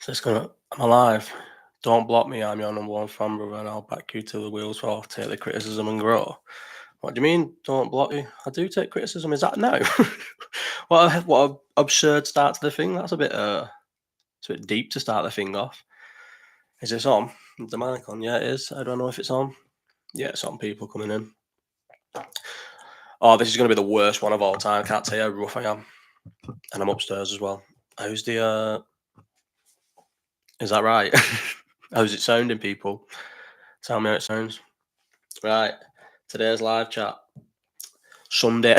So it's gonna I'm alive. Don't block me, I'm your number one fan, brother, and I'll back you till the wheels fall off, take the criticism and grow. What do you mean, don't block you? I do take criticism, is that no? What a absurd start to the thing. That's it's a bit deep to start the thing off. Is this on? Is the mic on? Yeah, it is. I don't know if it's on. Yeah, it's on, people coming in. Oh, this is gonna be the worst one of all time. I can't tell you how rough I am. And I'm upstairs as well. How's the is that right? How's it sounding, people? Tell me how it sounds. Right. Today's live chat. Sunday.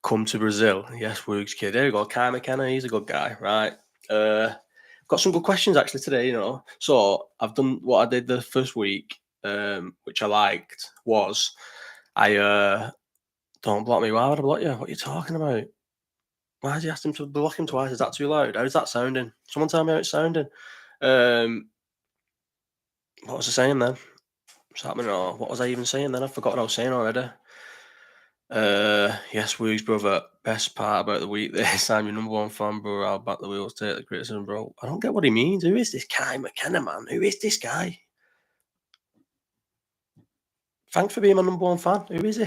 Come to Brazil. Yes, Woog's kid. There you go. Kai McKenna. He's a good guy. Right. Got some good questions actually today, So I've done what I did the first week, which I liked, was I don't block me. Why would I block you? What are you talking about? Why did you ask him to block him twice? Is that too loud? How's that sounding? Someone tell me how it's sounding. What was I saying then? What's happening? Or what was I even saying then? I've forgotten what I was saying already. Yes, Woo's brother. Best part about the week this time, your number one fan, bro. I'll back the wheels, take the criticism, bro. I don't get what he means. Who is this Kai McKenna, man? Who is this guy? Thanks for being my number one fan. Who is he?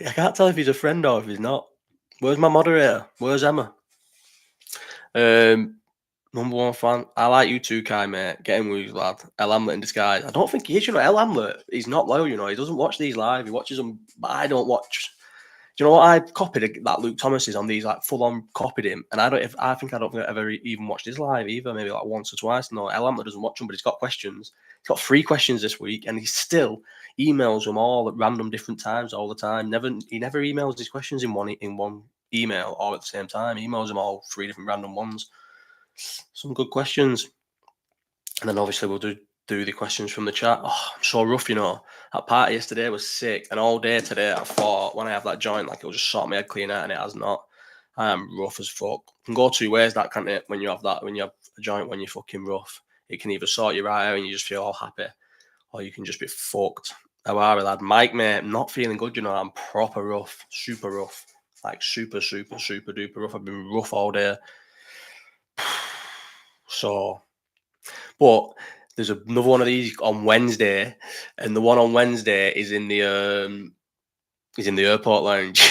I can't tell if he's a friend or if he's not. Where's my moderator? Where's Emma? Number one fan. I like you too, Kai, mate. Get him, Woo's lad. El Hamlett in disguise. I don't think he is, El Hamlett. He's not loyal, He doesn't watch these live. He watches them, but I don't watch. Do you know what I copied? That Luke Thomas is on these, like, full on copied him, and I don't think I've ever even watched his live either. Maybe like once or twice. No, El Hamlet doesn't watch them, but he's got questions. He's got 3 questions this week, and he still emails them all at random different times all the time. He never emails his questions in one email all at the same time. He emails them all 3 different random ones. Some good questions, and then obviously we'll do the questions from the chat. Oh, I'm so rough, That party yesterday was sick, and all day today I thought when I have that joint, like, it'll just sort my head clean out, and it has not. I am rough as fuck. It can go 2 ways, that, can't it? When you have a joint when you're fucking rough, it can either sort you right out and you just feel all happy, or you can just be fucked. How are we, lad? Mike, mate, not feeling good, I'm proper rough, super rough, like super duper rough. I've been rough all day. So, but there's another one of these on Wednesday, and the one on Wednesday is in the airport lounge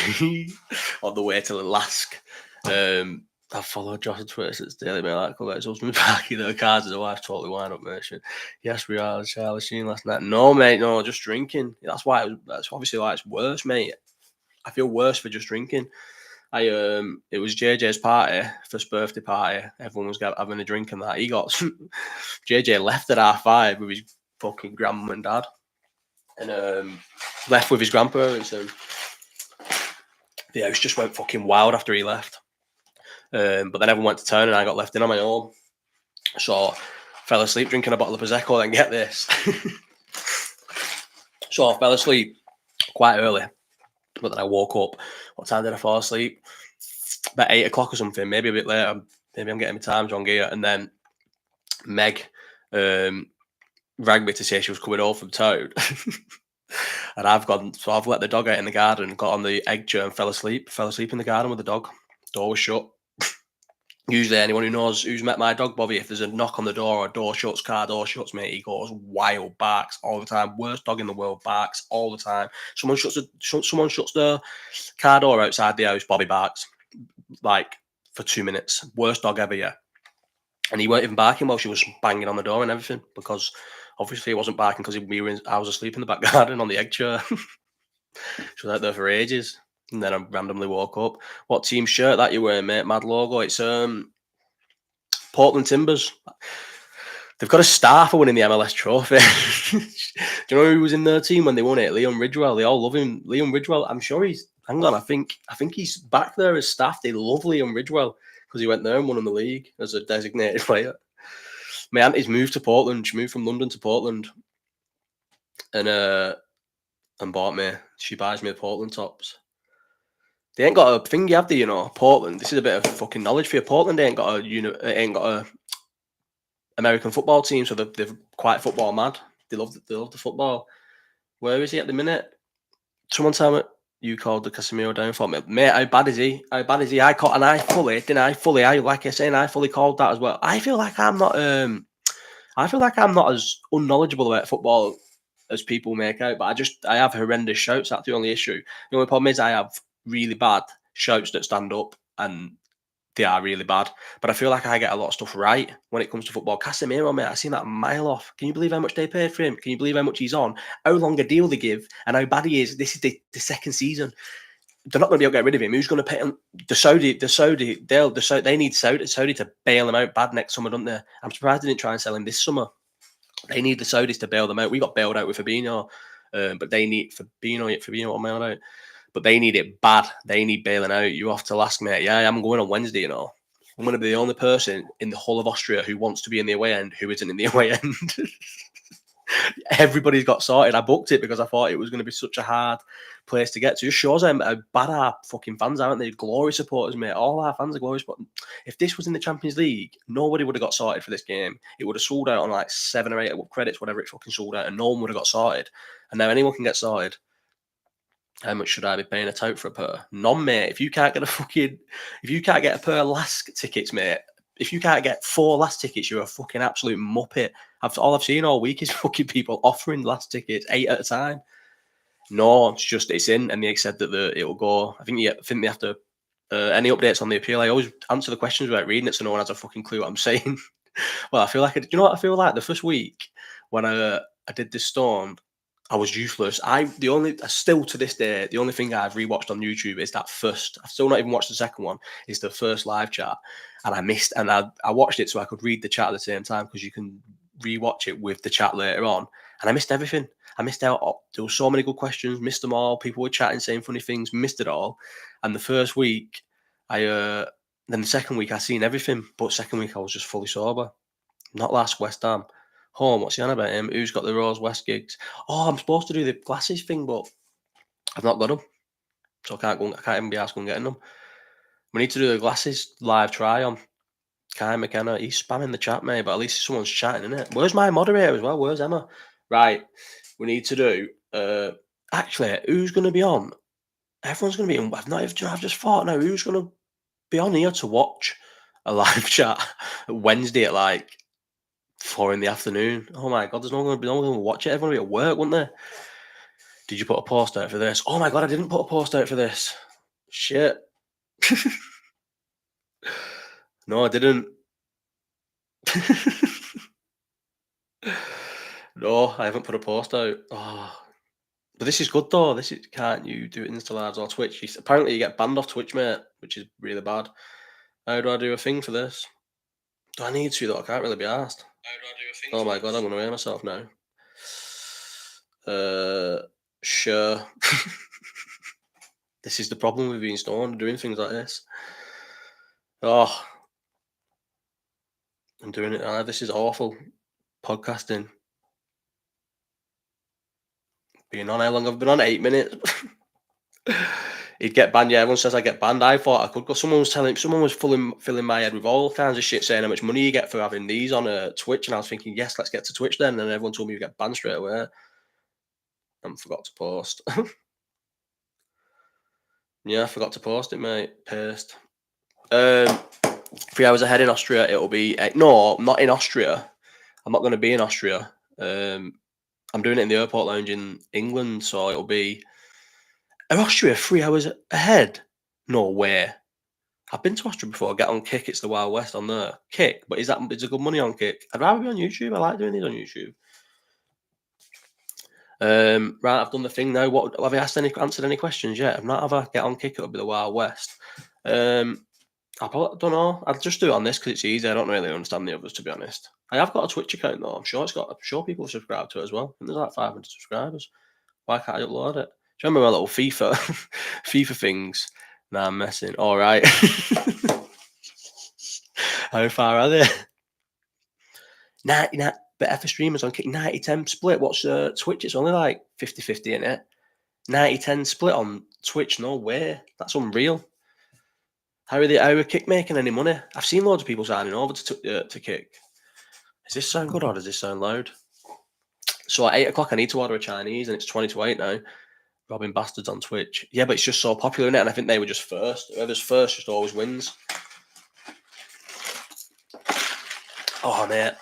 on the way to Lask. I followed Josh on Twitter since Daily Mail article about his husband parking their cars as a wife totally wind up merchant. Yes, we are. Charlie Sheen last night. No, mate, no, just drinking. That's obviously why it's worse, mate. I feel worse for just drinking. It was JJ's party, first birthday party. Everyone was having a drink and that. He got JJ left at 5:30 with his fucking grandma and dad, and left with his grandparents, and the house just went fucking wild after he left. But then everyone went to town and I got left in on my own. So fell asleep drinking a bottle of Prosecco. Then get this. So I fell asleep quite early, but then I woke up. What time did I fall asleep? About 8 o'clock or something, maybe a bit later. Maybe I'm getting my times wrong here. And then Meg rang me to say she was coming home from town. And I've let the dog out in the garden, got on the egg chair and fell asleep in the garden with the dog. Door was shut. Usually anyone who knows who's met my dog, Bobby, if there's a knock on the door or a door shuts, car door shuts, mate, he goes wild, barks all the time. Worst dog in the world, barks all the time. Someone shuts the car door outside the house, Bobby barks, like, for 2 minutes. Worst dog ever, yeah. And he weren't even barking while she was banging on the door and everything, because obviously he wasn't barking because I was asleep in the back garden on the egg chair. She was out there for ages. And then I randomly woke up. What team shirt that you're wearing, mate? Mad logo. It's Portland Timbers. They've got a star for winning the MLS trophy. Do you know who was in their team when they won it? Leon Ridgewell. They all love him. Leon Ridgewell. I'm sure he's. Hang on. I think he's back there as staff. They love Leon Ridgewell because he went there and won in the league as a designated player. My auntie's moved to Portland. She moved from London to Portland, and bought me. She buys me the Portland tops. They ain't got a thing, have they? Portland. This is a bit of fucking knowledge for you. Portland ain't got a American football team, so they're quite football mad. They love the football. Where is he at the minute? Someone tell me. You called the Casemiro down for me, mate. How bad is he? How bad is he? I caught, and I fully, didn't I? Fully, I like I saying, I fully called that as well. I feel like I'm not. I feel like I'm not as unknowledgeable about football as people make out, but I have horrendous shouts. That's the only issue. The only problem is I have really bad shouts that stand up, and they are really bad. But I feel like I get a lot of stuff right when it comes to football. Casemiro, mate, I seen that a mile off. Can you believe how much they paid for him? Can you believe how much he's on? How long a deal they give, and how bad he is? This is the second season. They're not going to be able to get rid of him. Who's going to pay him? They need Saudi to bail him out bad next summer, don't they? I'm surprised they didn't try and sell him this summer. They need the Saudis to bail them out. We got bailed out with Fabinho, but they need Fabinho, what am I on about? But they need it bad. They need bailing out. You have to ask, mate. Yeah, I'm going on Wednesday, you know. I'm going to be the only person in the whole of Austria who wants to be in the away end who isn't in the away end. Everybody's got sorted. I booked it because I thought it was going to be such a hard place to get to. It just shows how bad our fucking fans are, aren't they? Glory supporters, mate. All our fans are glory supporters. If this was in the Champions League, nobody would have got sorted for this game. It would have sold out on like 7 or 8 credits, whatever it fucking sold out, and no one would have got sorted. And now anyone can get sorted. How much should I be paying a tout for a pair? None, mate. If you can't get a pair of last tickets, mate. If you can't get 4 last tickets, you're a fucking absolute muppet. All I've seen all week is fucking people offering last tickets 8 at a time. No, it's in, and they said that it'll go. I think they have to. Any updates on the appeal? I always answer the questions without reading it, so no one has a fucking clue what I'm saying. Well, I feel like you know what I feel like the first week when I did this storm. I was useless. Still to this day, the only thing I've rewatched on YouTube is that first. I've still not even watched the second one. Is the first live chat, and I missed. And I watched it so I could read the chat at the same time because you can rewatch it with the chat later on. And I missed everything. I missed out. There were so many good questions. Missed them all. People were chatting, saying funny things. Missed it all. And the first week, then the second week I seen everything. But second week I was just fully sober. Not last West Ham. Home, what's he on about him? Who's got the Rose West gigs? Oh, I'm supposed to do the glasses thing, but I've not got them. So I can't even be asked on getting them. We need to do the glasses live try on. Kai McKenna, he's spamming the chat, mate, but at least someone's chatting, innit? Where's my moderator as well? Where's Emma? Right. We need to do actually, who's gonna be on? Everyone's gonna be in. I've just thought now, who's gonna be on here to watch a live chat Wednesday at like 4 in the afternoon. Oh my god, there's no one going to watch it. Everyone will be at work, wouldn't they? Did you put a post out for this? Oh my god, I didn't put a post out for this. Shit. No, I didn't. No, I haven't put a post out. Oh. But this is good though. Can't you do it in Insta Lives or Twitch? Apparently you get banned off Twitch, mate, which is really bad. How do I do a thing for this? Do I need to though? I can't really be asked. Oh my god, I'm gonna weigh myself now. Sure. This is the problem with being stoned, doing things like this. Oh, I'm doing it. This is awful. Podcasting. Being on how long I've been on? 8 minutes. He'd get banned. Yeah, everyone says I get banned. I thought I could go. Someone was filling my head with all kinds of shit, saying how much money you get for having these on a Twitch, and I was thinking, yes, let's get to Twitch then. And everyone told me you get banned straight away. I forgot to post. Yeah, I forgot to post it, mate. Paste. 3 hours ahead in Austria. It'll be no, not in Austria. I'm not going to be in Austria. I'm doing it in the airport lounge in England, so it'll be. Are Austria 3 hours ahead? No way. I've been to Austria before. I get on Kick. It's the Wild West on there. Kick, but is it good money on Kick? I'd rather be on YouTube. I like doing these on YouTube. Right, I've done the thing now. What have I answered any questions yet? I've not. Have I? Get on Kick. It'll be the Wild West. I don't know. I'll just do it on this because it's easy. I don't really understand the others, to be honest. I have got a Twitch account though. I'm sure people subscribe to it as well. And there's like 500 subscribers. Why can't I upload it? Do you remember my little FIFA FIFA things? Nah, I'm messing. All right. How far are they? 90, better for streamers on Kick. 90-10 split. What's Twitch? It's only like 50-50 in it. 90-10 split on Twitch. No way. That's unreal. How are Kick making any money? I've seen loads of people signing over to Kick. Does this sound good or does this sound loud? So at 8 o'clock, I need to order a Chinese, and it's 20 to 8 now. Robbing bastards on Twitch. Yeah, but it's just so popular, isn't it? And I think they were just first. Whoever's first just always wins. Oh, mate.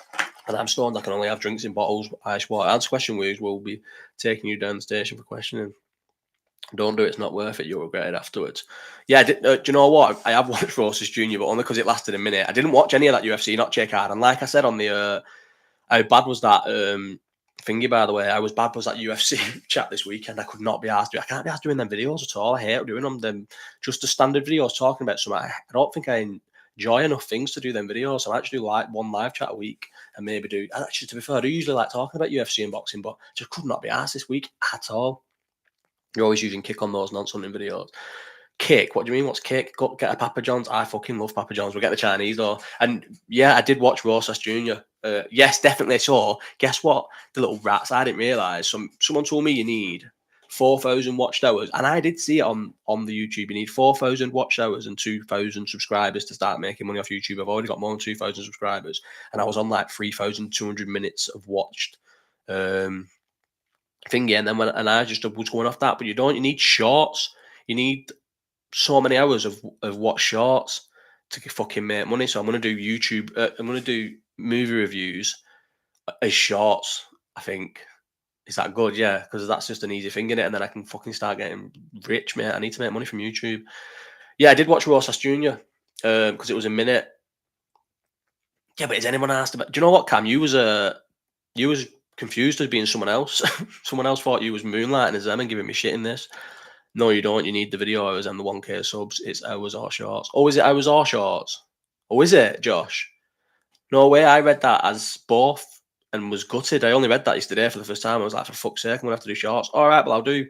And I'm stoned. I can only have drinks in bottles. Ice water. Answer question, we'll be taking you down the station for questioning. Don't do it. It's not worth it. You'll regret it afterwards. Yeah, do you know what? I have watched Roses Junior, but only because it lasted a minute. I didn't watch any of that UFC, not check hard. And like I said on the, how bad was that thingy? By the way, I was bad was that UFC chat this weekend. I could not be asked. I can't be asked doing them videos at all. I hate doing them. Just the standard videos talking about something. I don't think I enjoy enough things to do them videos. I actually do like one live chat a week and maybe do. Actually, to be fair, I do usually like talking about UFC and boxing, but just could not be asked this week at all. You're always using Kick on those non-hunting videos. Kick? What do you mean? What's Kick? Go get a Papa John's. I fucking love Papa John's. We'll get the Chinese though. And yeah, I did watch Rosas Junior. Yes, definitely. So guess what? The little rats. I didn't realise. Someone told me you need 4,000 watched hours, and I did see it on the YouTube. You need 4,000 watched hours and 2,000 subscribers to start making money off YouTube. I've already got more than 2,000 subscribers, and I was on like 3,200 minutes of watched. Thingy, and then and I just was going off that, but you need shorts. You need so many hours of watch shorts to fucking make money. So I'm gonna do YouTube. I'm gonna do movie reviews as shorts. I think is that good? Yeah, because that's just an easy thing in it, and then I can fucking start getting rich, mate. I need to make money from YouTube. Yeah, I did watch Rosas Junior because it was a minute. Yeah, but is anyone asked about? Do you know what, Cam? You was confused as being someone else. Someone else thought you was moonlighting as them and giving me shit in this. No, you don't. You need the video hours and the 1K subs. It's hours or shorts. Oh, is it hours or shorts? Oh, is it, Josh? No way. I read that as both and was gutted. I only read that yesterday for the first time. I was like, for fuck's sake, I'm going to have to do shorts. All right, well, I'll do.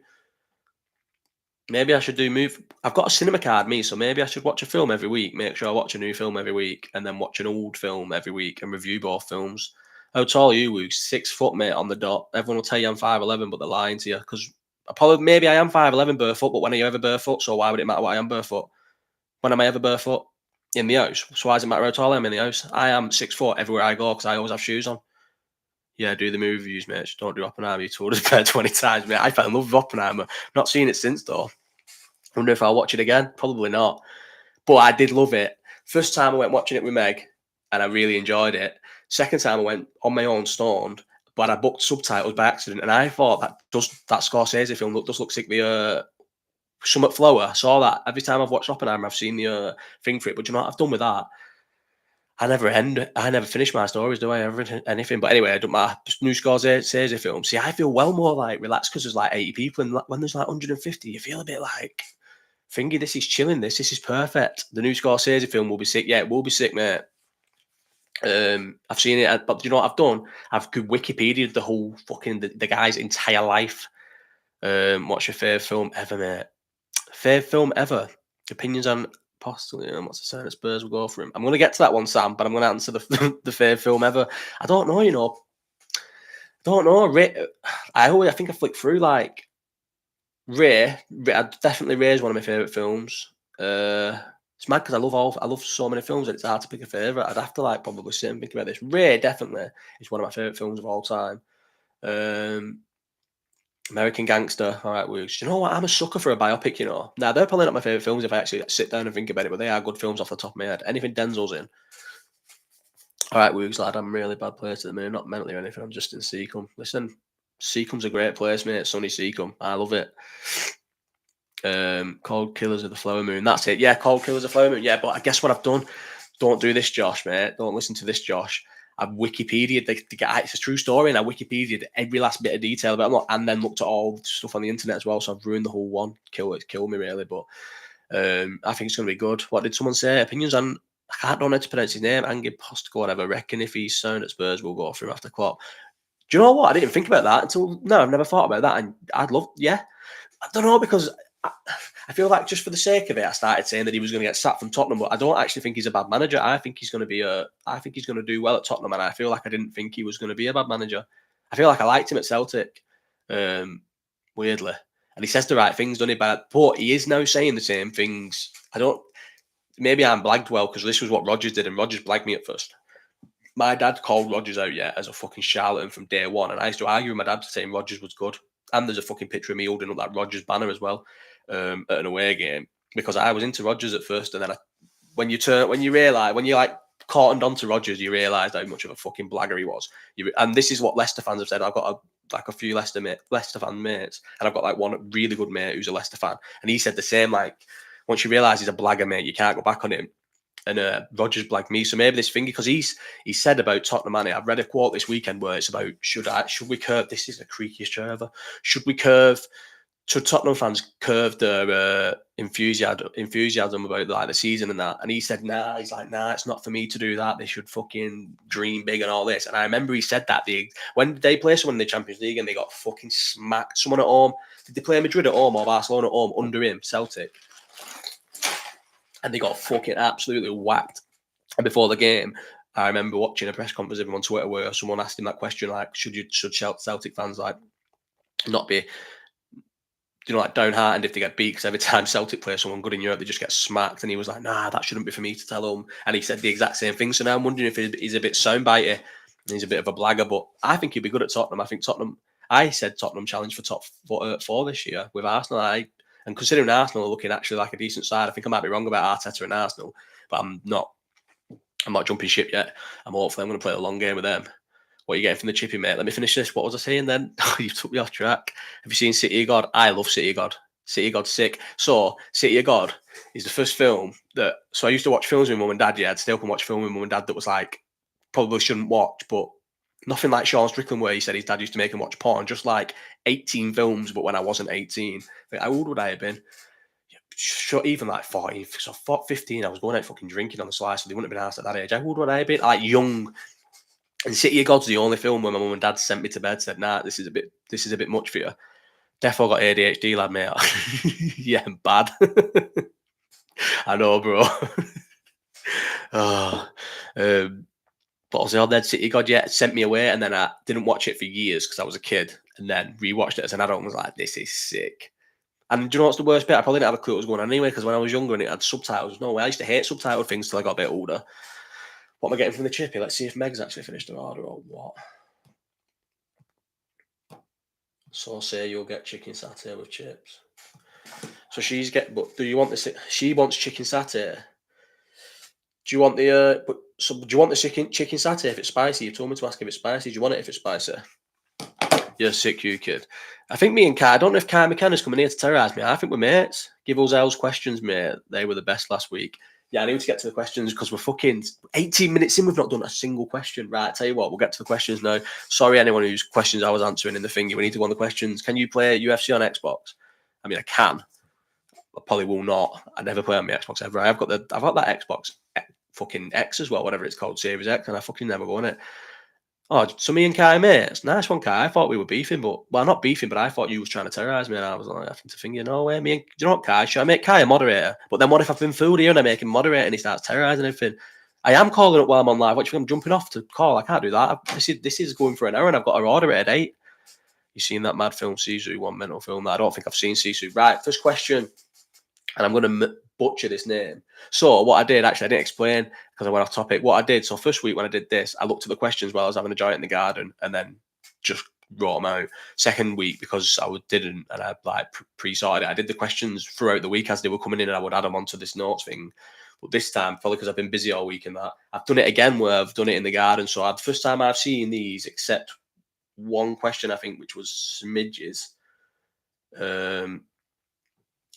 Maybe I should do move. I've got a cinema card, me, so maybe I should watch a film every week. Make sure I watch a new film every week and then watch an old film every week and review both films. How tall are you, Luke? 6 foot, mate, on the dot. Everyone will tell you I'm 5'11", but they're lying to you because maybe I am 5'11" barefoot, but when are you ever barefoot? So why would it matter what I am barefoot? When am I ever barefoot? In the house. So why does it matter how tall I am in the house? I am 6 foot everywhere I go because I always have shoes on. Yeah, do the movie reviews, mate. Just don't do Oppenheimer. You told us about 20 times, mate. I fell in love with Oppenheimer. Not seen it since, though. Wonder if I'll watch it again. Probably not. But I did love it. First time I went watching it with Meg, and I really enjoyed it. Second time I went on my own, stoned, but I booked subtitles by accident, and I thought that Scorsese film does look sick. The Summit Flower. I saw that every time I've watched Oppenheimer. I've seen the thing for it. But you know what I've done with that? I never finish my stories, do I? Ever anything? But anyway, I don't matter. New Scorsese film. See, I feel well more like relaxed because there's like 80 people, and when there's like 150, you feel a bit like, thingy, this is chilling. This is perfect. The new Scorsese film will be sick. Yeah, it will be sick, mate. I've seen it, but do you know what I've done? I've Wikipedia'd the whole fucking the guy's entire life. What's your favourite film ever, mate? Favourite film ever? Opinions on possibly. What's the saying? Spurs will go for him. I'm going to get to that one, Sam, but I'm going to answer the the favourite film ever. I don't know. Don't know. I think I flick through like Ray. Definitely Ray is one of my favourite films. It's mad because I love so many films that it's hard to pick a favourite. I'd have to like probably sit and think about this. Ray definitely is one of my favourite films of all time. American Gangster. All right, Woogs. Do you know what? I'm a sucker for a biopic, you know. Now, they're probably not my favourite films if I actually sit down and think about it, but they are good films off the top of my head. Anything Denzel's in. All right, Woogs, lad, I'm in a really bad place at the minute. Not mentally or anything. I'm just in Seacombe. Listen, Seacombe's a great place, mate. Sunny Seacombe. I love it. Cold Killers of the Flower Moon. That's it. Yeah, Cold Killers of the Flower Moon. Yeah, but I guess what I've done, don't do this, Josh, mate. Don't listen to this, Josh. I've Wikipedia'd it's a true story, and I Wikipedia'd every last bit of detail about it, and then looked at all the stuff on the internet as well. So I've ruined the whole one. Kill me really, but I think it's going to be good. What did someone say? Opinions on? I don't know how to pronounce his name. Angel Postco, whatever. Reckon if he's sound at Spurs, we'll go for him after Klopp. Do you know what? I didn't think about that until no. I've never thought about that, and I'd love. Yeah, I don't know because. I feel like just for the sake of it, I started saying that he was going to get sacked from Tottenham, but I don't actually think he's a bad manager. I think he's going to I think he's going to do well at Tottenham, and I feel like I didn't think he was going to be a bad manager. I feel like I liked him at Celtic, weirdly, and he says the right things, doesn't he? But he is now saying the same things. Maybe I'm blagged well because this was what Rodgers did, and Rodgers blagged me at first. My dad called Rodgers out, as a fucking charlatan from day one, and I used to argue with my dad saying Rodgers was good. and there's a fucking picture of me holding up that Rodgers banner as well, at an away game, because I was into Rodgers at first, and then when you realise, when you like caught onto Rodgers, you realise how much of a fucking blagger he was. And this is what Leicester fans have said. I've got a few Leicester fan mates, and I've got like one really good mate who's a Leicester fan, and he said the same. Like, once you realise he's a blagger, mate, you can't go back on him. And Rodgers blagged me, so maybe this thing, because he said about Tottenham, and I've read a quote this weekend where it's about should we curve? This is the creakiest chair ever. Should we curve? Should Tottenham fans curve their enthusiasm about like the season and that? And he said, nah. He's like, nah, it's not for me to do that. They should fucking dream big and all this. And I remember he said that when they play someone in the Champions League and they got fucking smacked. Someone at home. Did they play Madrid at home or Barcelona at home under him, Celtic? And they got fucking absolutely whacked. And before the game, I remember watching a press conference of him on Twitter where someone asked him that question, like, should Celtic fans like not be, like downhearted if they get beat? Because every time Celtic play someone good in Europe, they just get smacked. And he was like, nah, that shouldn't be for me to tell them. And he said the exact same thing. So now I'm wondering if he's a bit soundbitey and he's a bit of a blagger. But I think he'd be good at Tottenham. I said Tottenham challenge for top four this year with Arsenal. And considering Arsenal are looking actually like a decent side, I think I might be wrong about Arteta and Arsenal, but I'm not jumping ship yet. I'm going to play a long game with them. What are you getting from the chippy, mate? Let me finish this. What was I saying then? You took me off track. Have you seen City of God? I love City of God. City of God's sick. So, City of God is the first film that... So, I used to watch films with mum and dad, yeah. I'd stay up and watch film with mum and dad that was like, probably shouldn't watch, but nothing like Sean Strickland where he said his dad used to make him watch porn. Just like 18 films, but when I wasn't 18. Like, how old would I have been? Even like 14, so 15, I was going out fucking drinking on the slice, so they wouldn't have been asked at that age. How old would I have been? Like, young. And City of God's the only film where my mum and dad sent me to bed, said, nah, this is a bit much for you. Defo got ADHD, lad, mate. Yeah, bad. I know, bro. But also on that City of God, yeah, sent me away, and then I didn't watch it for years because I was a kid, and then rewatched it as an adult and was like, this is sick. And do you know what's the worst bit? I probably didn't have a clue what was going on anyway, because when I was younger and it had subtitles, no way. I used to hate subtitled things till I got a bit older. What am I getting from the chippy? Let's see if Meg's actually finished her order or what. So say you'll get chicken satay with chips. So but do you want this? She wants chicken satay. Do you want the do you want the chicken satay if it's spicy? You told me to ask if it's spicy. Do you want it if it's spicy? You're sick, you kid. I think me and Kai, I don't know if Kai McKenna's coming here to terrorise me. I think we're mates. Give us L's questions, mate. They were the best last week. Yeah, I need to get to the questions because we're fucking 18 minutes in. We've not done a single question. Right, tell you what, we'll get to the questions now. Sorry, anyone whose questions I was answering in the thingy. We need to go on the questions. Can you play UFC on Xbox? I mean, I can. I probably will not. I never play on my Xbox ever. I've got that Xbox fucking X as well, whatever it's called, Series X, and I fucking never go on it. Oh, so me and Kai mates. Nice one, Kai. I thought we were beefing, but not beefing, but I thought you was trying to terrorise me, and I was like, I think to think, no way. Do you know what, Kai? Should I make Kai a moderator? But then what if I've been fooled here and I make him moderator and he starts terrorising everything? I am calling up while I'm on live. What do you think? I'm jumping off to call. I can't do that. This is going for an hour, and I've got to order it at 8. You seen that mad film, Sisu, one mental film? I don't think I've seen Sisu. Right, first question, and I'm going to butcher this name. So what I did, actually, I didn't explain because I went off topic. What I did, so first week when I did this, I looked at the questions while I was having a giant in the garden and then just wrote them out. Second week, because I didn't, and I like pre-sorted it, I did the questions throughout the week as they were coming in, and I would add them onto this notes thing. But this time, probably because I've been busy all week and that, I've done it again where I've done it in the garden. So the first time I've seen these, except one question, I think, which was smidges,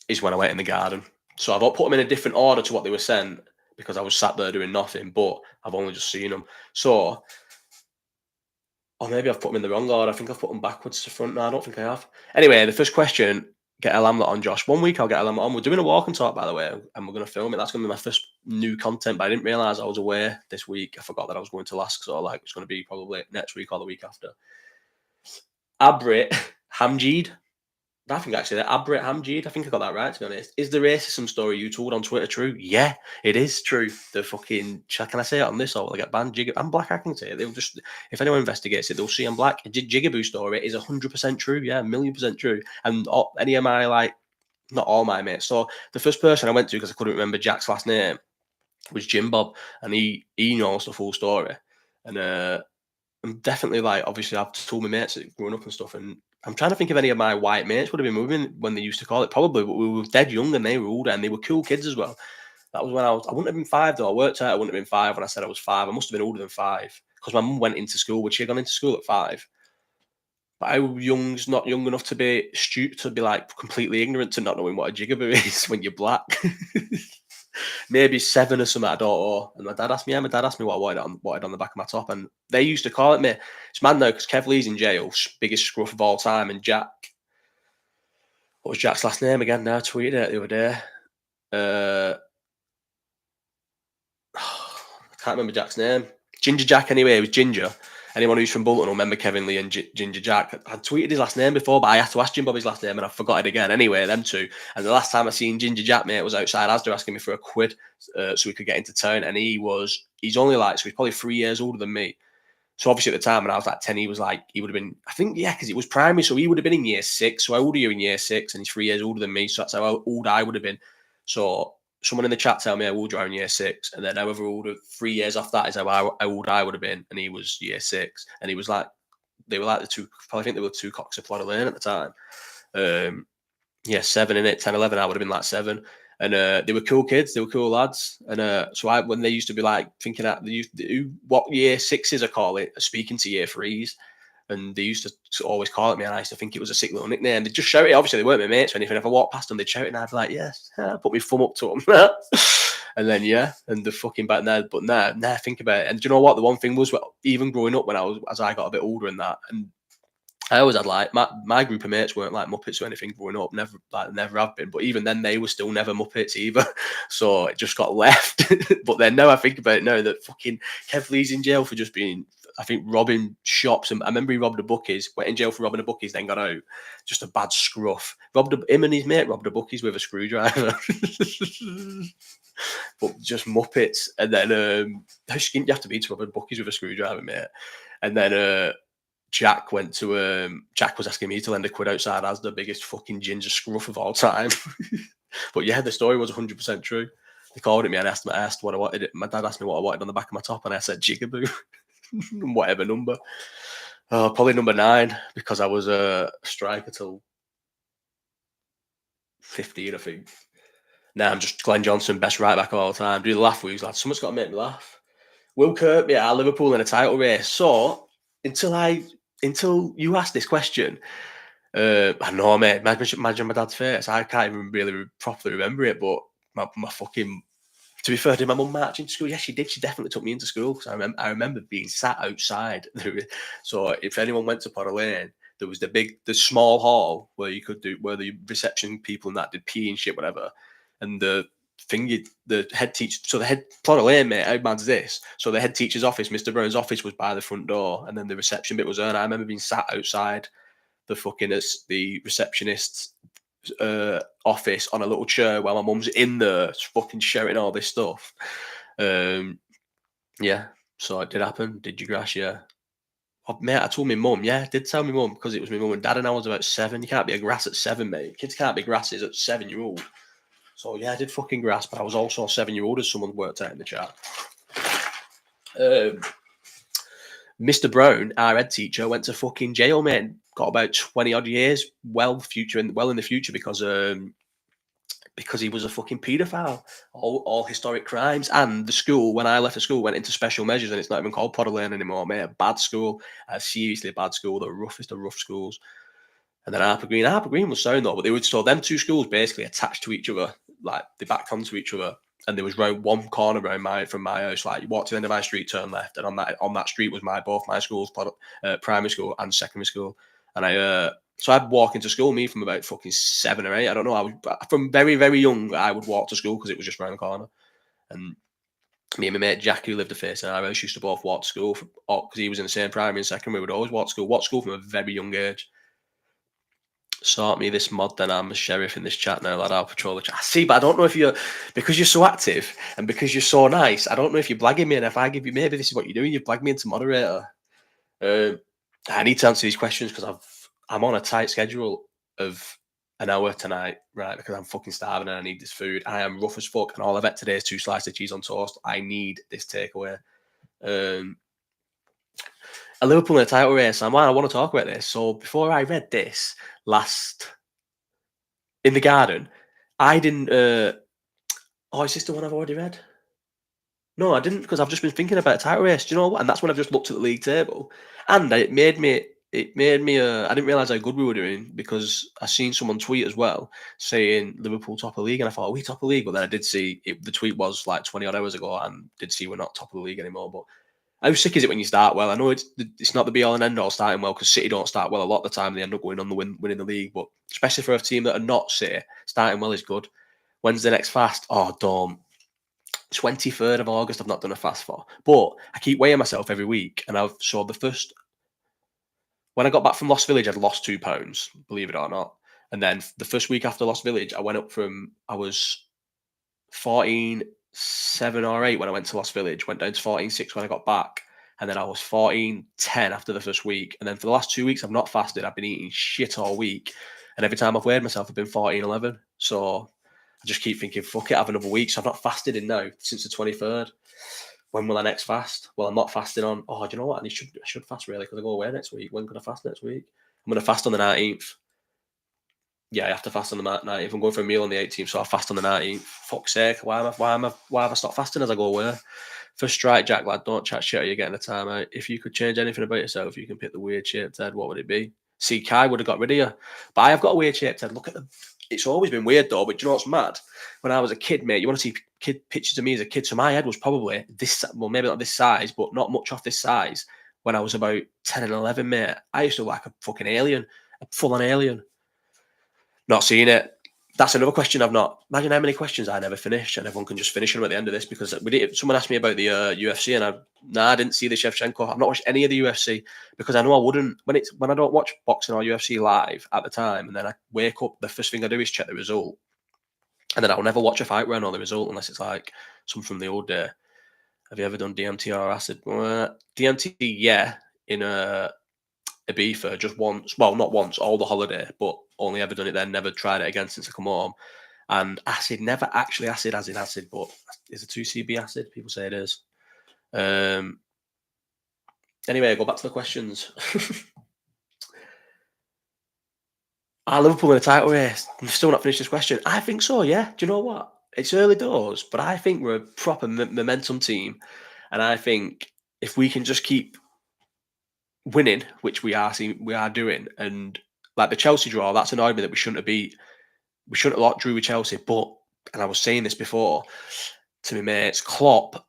is when I went in the garden. So I've put them in a different order to what they were sent because I was sat there doing nothing, but I've only just seen them. So, or maybe I've put them in the wrong order. I think I've put them backwards to front. No, I don't think I have. Anyway, the first question, get a Hamlett on, Josh. 1 week I'll get a Hamlett on. We're doing a walk and talk, by the way, and we're going to film it. That's going to be my first new content, but I didn't realise I was away this week. I forgot that I was going to last, so it's going to be probably next week or the week after. Abrit Hamjeed. I think actually that Abrit Hamjeed, I think I got that right, to be honest. Is the racism story you told on Twitter true? Yeah, it is true. The fucking, can I say it on this or will I get banned? I'm black, I can say it. They'll just, if anyone investigates it, they'll see I'm black. Jigaboo story is 100% true. Yeah, 1,000,000% true. And any of my, not all my mates. So the first person I went to, because I couldn't remember Jack's last name, was Jim Bob. And he knows the full story. And I'm definitely like, obviously, I've told my mates that growing up and stuff, and I'm trying to think if any of my white mates would have been moving when they used to call it. Probably, but we were dead young and they were older and they were cool kids as well. That was when I wouldn't have been 5 though. I worked out I wouldn't have been 5 when I said I was 5. I must have been older than 5 because my mum went into school. Would she had gone into school at 5? But how young's not young enough to be stupid, to be like completely ignorant to not knowing what a jigaboo is when you're black. Maybe 7 or something, I don't know. And my dad asked me what I wanted on the back of my top, and they used to call it me. It's mad now because Kev Lee's in jail, biggest scruff of all time, and Jack. What was Jack's last name again? Now I tweeted it the other day. Uh, I can't remember Jack's name. Ginger Jack, anyway, it was Ginger. Anyone who's from Bolton will remember Kevin Lee and Ginger Jack. I tweeted his last name before, but I had to ask Jim Bobby's last name and I forgot it again. Anyway, them two. And the last time I seen Ginger Jack, mate, was outside Asda asking me for a quid so we could get into town. And he's only like, so he's probably 3 years older than me. So obviously at the time when I was like 10, he would have been, I think, yeah, because it was primary. So he would have been in year 6. So how old are you in year 6? And he's 3 years older than me. So that's how old I would have been. So someone in the chat tell me how old you are in year 6. And then however old, 3 years off that is how old I would have been. And he was year 6. And he was like, they were like the two, probably think they were two cocks of Plodder Lane at the time. Yeah, 7 in it, 10, 11, I would have been like 7. And they were cool kids, they were cool lads. And so when they used to be like thinking that what year 6s are calling it, speaking to year 3s. And they used to always call it me, and I used to think it was a sick little nickname. They'd just shout it. Obviously, they weren't my mates or anything. If I walked past them, they'd shout it, and I'd be like, yes, put my thumb up to them. And then, yeah, and the fucking back there. But nah, think about it. And do you know what? The one thing was, well, even growing up as I got a bit older and that, and I always had like my group of mates weren't like Muppets or anything growing up, never have been. But even then, they were still never Muppets either. So it just got left. But then now I think about it now that fucking Kev Lee's in jail for just being, I think, robbing shops. And I remember he robbed a Bucky's, went in jail for robbing a Bucky's, then got out. Just a bad scruff. Him and his mate robbed a Bucky's with a screwdriver. But just Muppets. And then how skint you have to be to rob a Bucky's with a screwdriver, mate. And then Jack was asking me to lend a quid outside as the biggest fucking ginger scruff of all time. But yeah, the story was 100% true. They called it me and asked what I wanted. My dad asked me what I wanted on the back of my top, and I said jigaboo, whatever number. Probably number 9 because I was a striker till 15, I think. Now I'm just Glenn Johnson, best right back of all time. Do the laugh wheels, lad. Someone's got to make me laugh. Will Kirkby, yeah, Liverpool in a title race. So until you asked this question, I know, mate. Imagine my dad's face. I can't even really properly remember it, but my fucking. To be fair, did my mum march into school? Yes, she did. She definitely took me into school because I remember being sat outside. So if anyone went to Potter Lane, there was the small hall where the reception people and that did pee and shit, whatever. And the head teacher, so the head Potter Lane, mate, how bad's this? So the head teacher's office, Mr. Brown's office, was by the front door, and then the reception bit was there. And I remember being sat outside the receptionist's office on a little chair while my mum's in there fucking shouting all this stuff. Yeah, so it did happen. Did you grass? Yeah. Oh, mate, I told my mum. Yeah, I did tell my mum because it was my mum and dad, and I was about 7. You can't be a grass at 7, mate. Kids can't be grasses at 7-year-old. So yeah, I did fucking grass, but I was also a 7-year-old, as someone worked out in the chat. Mr. Brown, our head teacher, went to fucking jail, mate. Got about 20 odd years, well in the future because he was a fucking paedophile. All historic crimes. And the school, when I left the school, went into special measures, and it's not even called Potter Lane anymore, mate. A bad school, seriously a bad school, the roughest of rough schools. And then Harper Green was sound though, but them two schools basically attached to each other, like they backed onto each other. And there was round one corner from my house. Like you walked to the end of my street, turn left, and on that street was both my schools, primary school and secondary school. And so I'd walk into school, me from about fucking 7 or 8. I don't know. From very, very young, I would walk to school because it was just round the corner. And me and my mate Jack, who lived a face in our house, used to both walk to school because he was in the same primary and secondary. We would always walk to school. Walk to school from a very young age. Sort me this mod, then I'm a sheriff in this chat now, lad. I'll patrol the chat. See, but I don't know if because you're so active and because you're so nice, I don't know if you're blagging me, and if I give you, maybe this is what you're doing, you blag me into moderator. I need to answer these questions because I'm on a tight schedule of an hour tonight, right? Because I'm fucking starving and I need this food. I am rough as fuck, and all I've had today is 2 slices of cheese on toast. I need this takeaway. A Liverpool in a title race, and why I want to talk about this. So before I read this last in the garden, I didn't. Oh, is this the one I've already read? No, I didn't because I've just been thinking about a title race. Do you know what? And that's when I've just looked at the league table, and it made me. It made me. I didn't realize how good we were doing because I seen someone tweet as well saying Liverpool top of the league, and I thought, are we top of the league? But then I did see it, the tweet was like 20 odd hours ago, and did see we're not top of the league anymore. But how sick is it when you start well? I know it's not the be all and end all starting well because City don't start well a lot of the time. They end up going on the winning the league, but especially for a team that are not City, starting well is good. When's the next fast? Oh, don't. 23rd of August, I've not done a fast for. But I keep weighing myself every week. And I've saw the first, when I got back from Lost Village, I'd lost £2, believe it or not. And then the first week after Lost Village, I went up from, I was 14.7 or 8 when I went to Lost Village, went down to 14.6 when I got back. And then I was 14.10 after the first week. And then for the last 2 weeks, I've not fasted. I've been eating shit all week. And every time I've weighed myself, I've been 14.11. So I just keep thinking, fuck it, have another week. So I've not fasted in now since the 23rd. When will I next fast? Well, I'm not fasting on. Oh, do you know what? I should fast really because I go away next week. When can I fast next week? I'm going to fast on the 19th. Yeah, I have to fast on the 19th. I'm going for a meal on the 18th, so I'll fast on the 19th. Fuck's sake, why have I stopped fasting as I go away? First strike, Jack lad, don't chat shit or you're getting the time out. If you could change anything about yourself, you can pick the weird shaped head, what would it be? See, Kai would have got rid of you. But I have got a weird shaped head. Look at them. It's always been weird though, but do you know what's mad? When I was a kid, mate, you want to see pictures of me as a kid. So my head was probably this, well, maybe not this size, but not much off this size when I was about 10 and 11, mate. I used to look like a fucking alien, a full on alien. Not seen it. That's another question I've not. Imagine how many questions I never finished, and everyone can just finish them at the end of this because we did. Someone asked me about the UFC, and I didn't see the Shevchenko. I've not watched any of the UFC because I know I wouldn't when I don't watch boxing or UFC live at the time, and then I wake up. The first thing I do is check the result, and then I'll never watch a fight where I know the result unless it's like some from the old day. Have you ever done DMT or acid? DMT, yeah, in Ibiza just once. Well, not once, all the holiday, but only ever done it then. Never tried it again since I come home. And acid, never actually acid as in acid, but is a 2CB acid? People say it is. Um, anyway, go back to the questions. Are Liverpool in a title race? I'm still not finished this question. I think so, yeah. Do you know what? It's early doors, but I think we're a proper momentum team. And I think if we can just keep winning, which we are doing, and like the Chelsea draw, that's annoyed me that we shouldn't have beat. We shouldn't have drew with Chelsea, but and I was saying this before to my mates, Klopp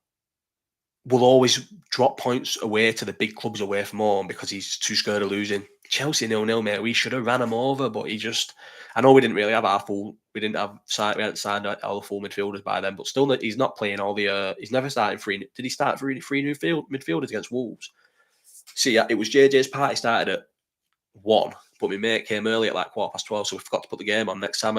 will always drop points away to the big clubs away from home because he's too scared of losing. Chelsea 0-0, mate. We should have ran him over, but he just. I know we didn't really have our full. We hadn't signed all the full midfielders by then, but still, he's not playing all the. He's never started three. Did he start three new midfielders against Wolves? See, yeah, it was JJ's party started at 1, but my mate came early at like 12:15, so we forgot to put the game on. Next time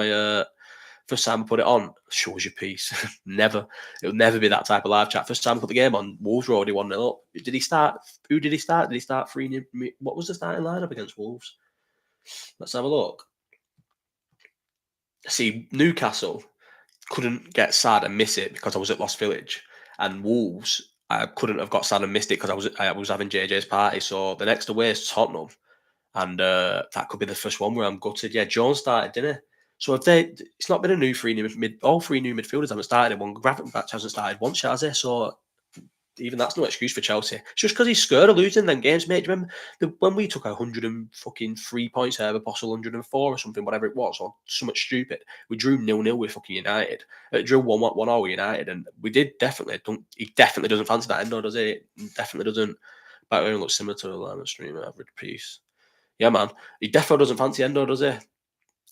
first time I put it on, shows your piece. Never. It'll never be that type of live chat. First time I put the game on, Wolves were already 1-0 up. Did he start? Who did he start? Did he start 3? What was the starting lineup against Wolves? Let's have a look. See, Newcastle couldn't get sad and miss it because I was at Lost Village, and Wolves I couldn't have got sad and missed it because I was having JJ's party. So the next away is Tottenham, and that could be the first one where I'm gutted. Yeah, Jones started, didn't he? So if it's not been a new all 3 new midfielders haven't started in one. Gravenberch hasn't started once, has he? So even that's no excuse for Chelsea. It's just because he's scared of losing them games, mate. Do you remember when we took 103 points out of Apostle 104 or something, whatever it was, or something stupid? We drew 0-0 with fucking United. Drew 1-1 with United, and we did definitely. He definitely doesn't fancy that Endo, does he? Definitely doesn't. Background looks similar to a line of stream average piece. Yeah, man. He definitely doesn't fancy Endo, does he?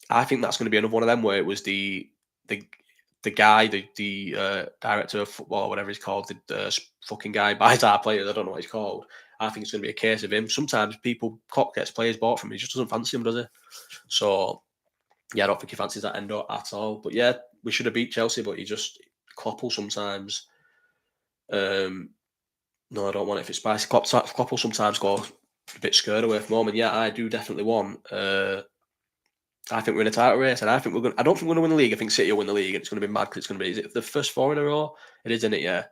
I think that's going to be another one of them where it was the guy, the director of football, or whatever he's called, the fucking guy buys our players. I don't know what he's called. I think it's going to be a case of him. Sometimes Klopp gets players bought from him. He just doesn't fancy them, does he? So yeah, I don't think he fancies that Endo at all. But yeah, we should have beat Chelsea, but Klopp will sometimes. No, I don't want it if it's spicy. Klopp will sometimes go a bit scared away from home, and yeah, I do definitely want. I think we're in a title race, and I think we're going. I don't think we're going to win the league. I think City will win the league, and it's going to be mad because it's going to be. Is it the first 4 in a row? It is, isn't it? Yeah.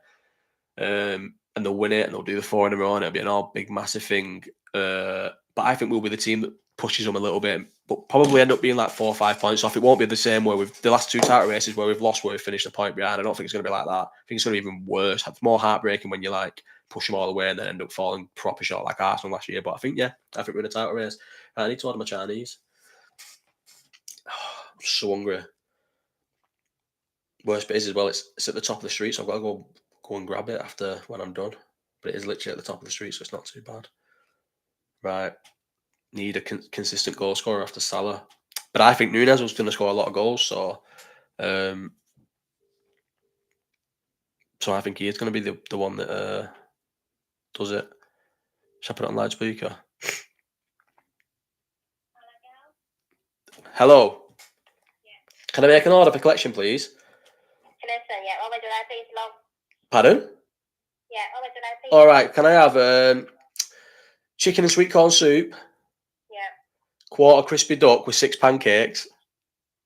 and they'll win it, and they'll do the 4 in a row, and it'll be an all big, massive thing. But I think we'll be the team that pushes them a little bit, but probably end up being like 4 or 5 points off. It won't be the same way with the last 2 title races where we've lost, where we've finished a point behind. I don't think it's going to be like that. I think it's going to be even worse. It's more heartbreaking when you like push them all the way and then end up falling proper short like Arsenal last year. But I think we're in a title race. I need to order my Chinese. I'm so hungry. Worst bit is as well, it's at the top of the street, so I've got to go and grab it after when I'm done. But it is literally at the top of the street, so it's not too bad. Right. Need a consistent goal scorer after Salah. But I think Nunez was going to score a lot of goals, so I think he is going to be the one that does it. Shall I put it on loudspeaker? Hello. Yeah. Can I make an order for collection, please? Listen, yeah. What would you like, please, love? Pardon? Yeah. What would you like, please? All right. Can I have chicken and sweet corn soup? Yeah. Quarter crispy duck with 6 pancakes.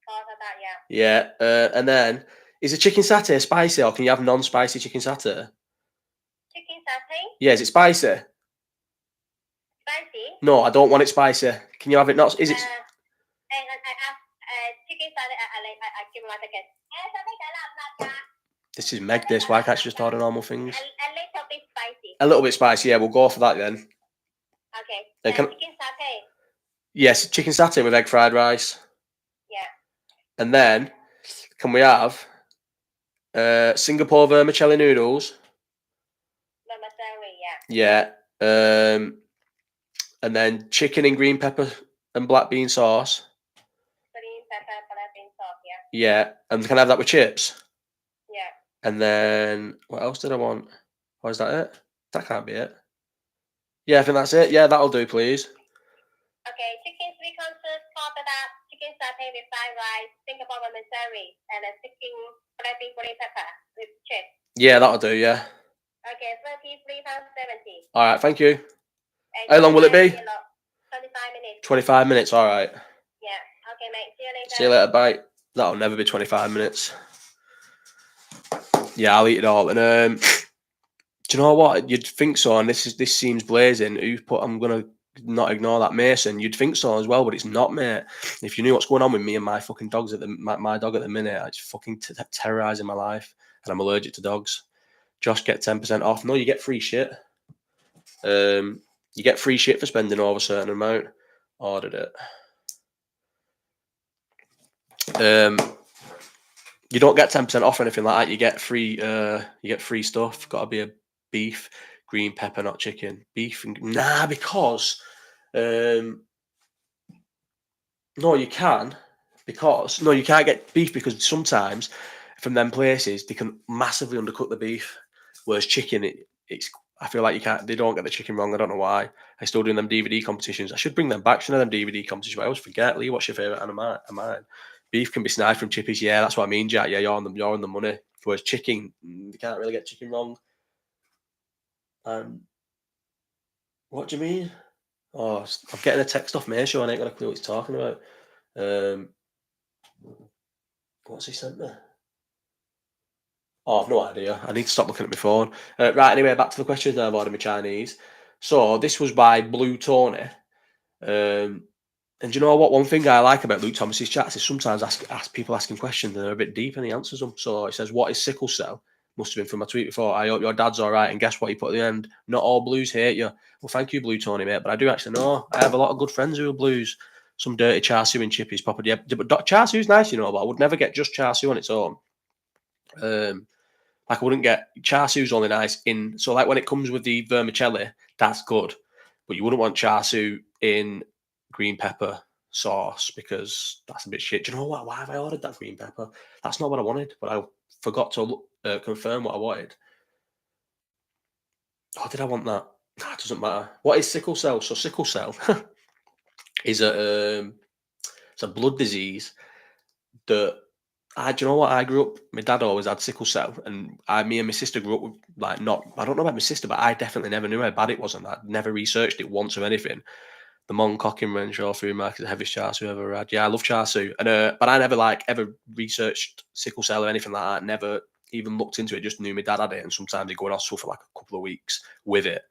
All of that, yeah. Yeah. And then, is the chicken satay spicy, or can you have non-spicy chicken satay? Chicken satay? Yeah. Is it spicy? Spicy? No, I don't want it spicy. Can you have it not? Is it? Chicken satay. I give me 1 second. This is Meg. This. Why can't you just order normal things? A little bit spicy. A little bit spicy. Yeah, we'll go for that then. Okay. Chicken satay. Yes, chicken satay with egg fried rice. Yeah. And then, can we have Singapore vermicelli noodles? Vermicelli, yeah. Yeah. And then chicken and green pepper and black bean sauce. Green pepper, black bean sauce, yeah. Yeah. And can I have that with chips? Yeah. And then, what else did I want? Or is that it? That can't be it. Yeah, I think that's it. Yeah, that'll do, please. Okay, chicken sweet corn soup, chicken satay with fried rice, Singapore vermicelli, and a chicken black bean green pepper with chips. Yeah, that'll do, yeah. Okay, £33.70. All right, thank you. How long will it be? 25 minutes. 25 minutes, all right. Yeah, okay, mate. See you later. See you later, bye. That'll never be 25 minutes. Yeah, I'll eat it all. And do you know what? You'd think so, and this seems blazing. I'm gonna not ignore that, Mason. You'd think so as well, but it's not, mate. If you knew what's going on with me and my fucking dogs my dog at the minute, it's fucking terrorizing my life, and I'm allergic to dogs. Josh, get 10% off. No, you get free shit. You get free shit for spending over a certain amount. Ordered it. You don't get 10% off or anything like that. You get free stuff. Got to be a beef, green pepper, not chicken. Beef because no, you can because no, you can't get beef because sometimes from them places they can massively undercut the beef. Whereas chicken, it's I feel like they don't get the chicken wrong. I don't know why. I'm still doing them DVD competitions. I should bring them back. Them DVD competitions. But I always forget. Lee, what's your favourite animal? Mine. Beef can be sniped from chippies. Yeah, that's what I mean, Jack. Yeah, you're on the money. Whereas chicken, you can't really get chicken wrong. What do you mean? Oh, I'm getting a text off Mayshaw. I ain't got a clue what he's talking about. What's he sent me? Oh, I've no idea. I need to stop looking at my phone. Right, anyway, back to the questions now. I've ordered my Chinese. So this was by Blue Tony. And you know what? One thing I like about Luke Thomas's chats is sometimes ask people asking questions and they're a bit deep and he answers them. So it says, "What is sickle cell?" Must have been from my tweet before. I hope your dad's all right. And guess what? He put at the end. Not all blues hate you. Well, thank you, Blue Tony, mate. But I do actually know. I have a lot of good friends who are blues. Some dirty char siu and chippies, proper. Yeah, but char siu's nice, but I would never get just char siu on its own. Like I wouldn't get char siu's only nice in. So like when it comes with the vermicelli, that's good. But you wouldn't want char siu in green pepper sauce because that's a bit shit. Do you know what? Why have I ordered that green pepper? That's not what I wanted, but I forgot to confirm what I wanted. Oh, did I want that? Nah, it doesn't matter. What is sickle cell? So sickle cell is it's a blood disease that do you know what? I grew up. My dad always had sickle cell, and me and my sister grew up with I don't know about my sister, but I definitely never knew how bad it was, and I'd never researched it once or anything. The Mon Cocking Range or food market, the heaviest char siu I've ever had. Yeah, I love char siu, and but I never ever researched sickle cell or anything like that. Never even looked into it. Just knew my dad had it, and sometimes he'd go in hospital for like a couple of weeks with it,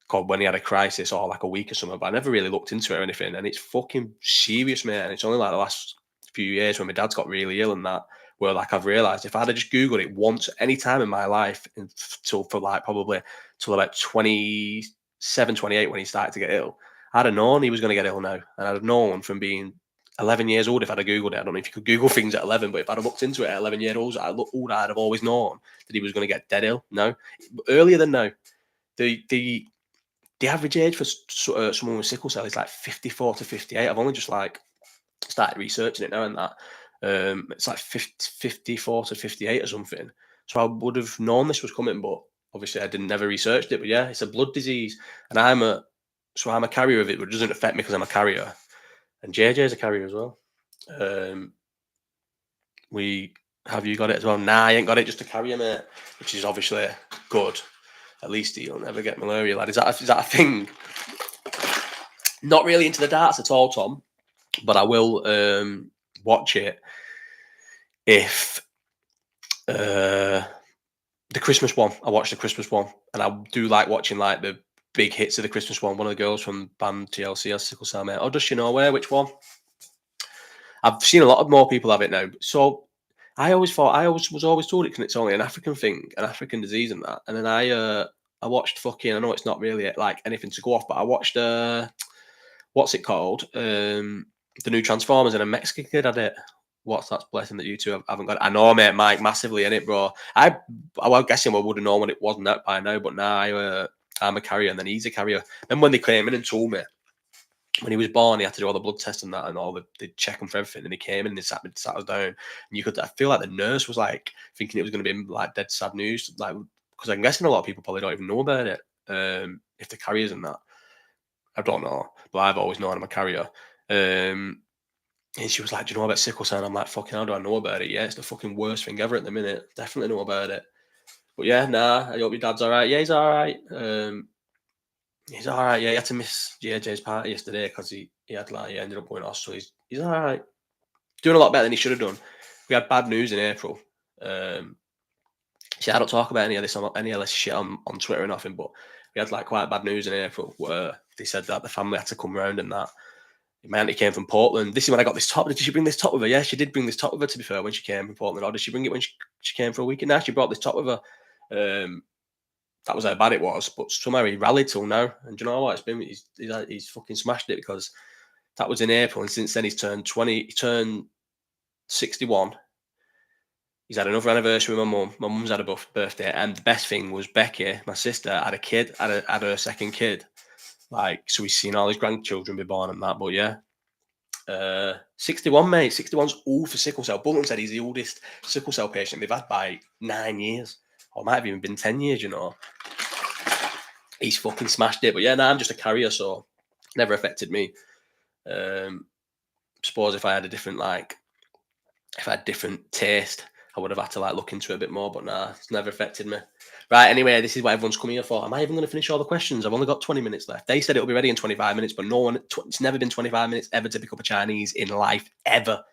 called when he had a crisis or like a week or something. But I never really looked into it or anything. And it's fucking serious, mate. And it's only like the last few years when my dad's got really ill and that, where like I've realised if I'd have just Googled it once any time in my life until for like probably till about 27, 28 when he started to get ill, I'd have known he was going to get ill now. And I'd have known from being 11 years old if I'd have Googled it. I don't know if you could Google things at 11, but if I'd have looked into it at 11 years old, I'd have always known that he was going to get dead ill. No, earlier than now. The average age for someone with sickle cell is like 54 to 58. I've only just like started researching it now and that. It's like 54 to 58 or something. So I would have known this was coming, but obviously I never researched it. But yeah, it's a blood disease, and I'm a carrier of it, but it doesn't affect me because I'm a carrier. And JJ is a carrier as well. Have you got it as well? Nah, I ain't got it, just a carrier, mate, which is obviously good. At least he'll never get malaria, lad. Is that a thing? Not really into the darts at all, Tom, but I will watch it if the Christmas one. I watched the Christmas one, and I do like watching like the big hits of the Christmas one. One of the girls from band TLC has sickle cell, mate. Oh, does she know where? Which one? I've seen a lot of more people have it now. So I always was always told it's only an African thing, an African disease, and that. And then I watched fucking. I know it's not really like anything to go off, but I watched what's it called? The new Transformers, and a Mexican kid had it. What's that blessing that you two haven't got it? I know, mate, Mike, massively in it, bro. I was guessing I would have known what it wasn't that by now, but now I'm a carrier, and then he's a carrier. Then when they came in and told me when he was born, he had to do all the blood tests and that, and all they check him for everything. And he came in and they sat us down, and I feel like the nurse was like thinking it was going to be like dead sad news, like because I'm guessing a lot of people probably don't even know about it. If the carriers and that, I don't know, but I've always known I'm a carrier. And she was like, "Do you know about sickle cell?" And I'm like, "Fucking how do I know about it? Yeah, it's the fucking worst thing ever at the minute. Definitely know about it." But yeah, nah. I hope your dad's all right. Yeah, he's all right. He's all right. Yeah, he had to miss JJ's party yesterday because he ended up going off. So he's all right. Doing a lot better than he should have done. We had bad news in April. See, I don't talk about any of this shit on Twitter or nothing, but we had like quite bad news in April where they said that the family had to come round and that. My auntie came from Portland. This is when I got this top. Did she bring this top with her? Yeah, she did bring this top with her, to be fair, when she came from Portland. Or did she bring it when she came for a week? And now she brought this top with her. That was how bad it was. But somehow he rallied till now. And do you know what? He's fucking smashed it, because that was in April. And since then he's turned 20. He turned 61. He's had another anniversary with my mum. My mum's had a birthday. And the best thing was Becky, my sister, had a kid, had her second kid. Like, so he's seen all his grandchildren be born and that. But yeah, 61, mate. 61's old for sickle cell. Bolton said he's the oldest sickle cell patient they've had by 9 years, or might have even been 10 years. You know, he's fucking smashed it. But yeah, I'm just a carrier, so never affected me. Suppose if I had different taste, I would have had to like look into it a bit more. But nah, it's never affected me. Right, anyway, this is what everyone's coming here for. Am I even going to finish all the questions? I've only got 20 minutes left. They said it'll be ready in 25 minutes, but it's never been 25 minutes ever to pick up a Chinese in life, ever.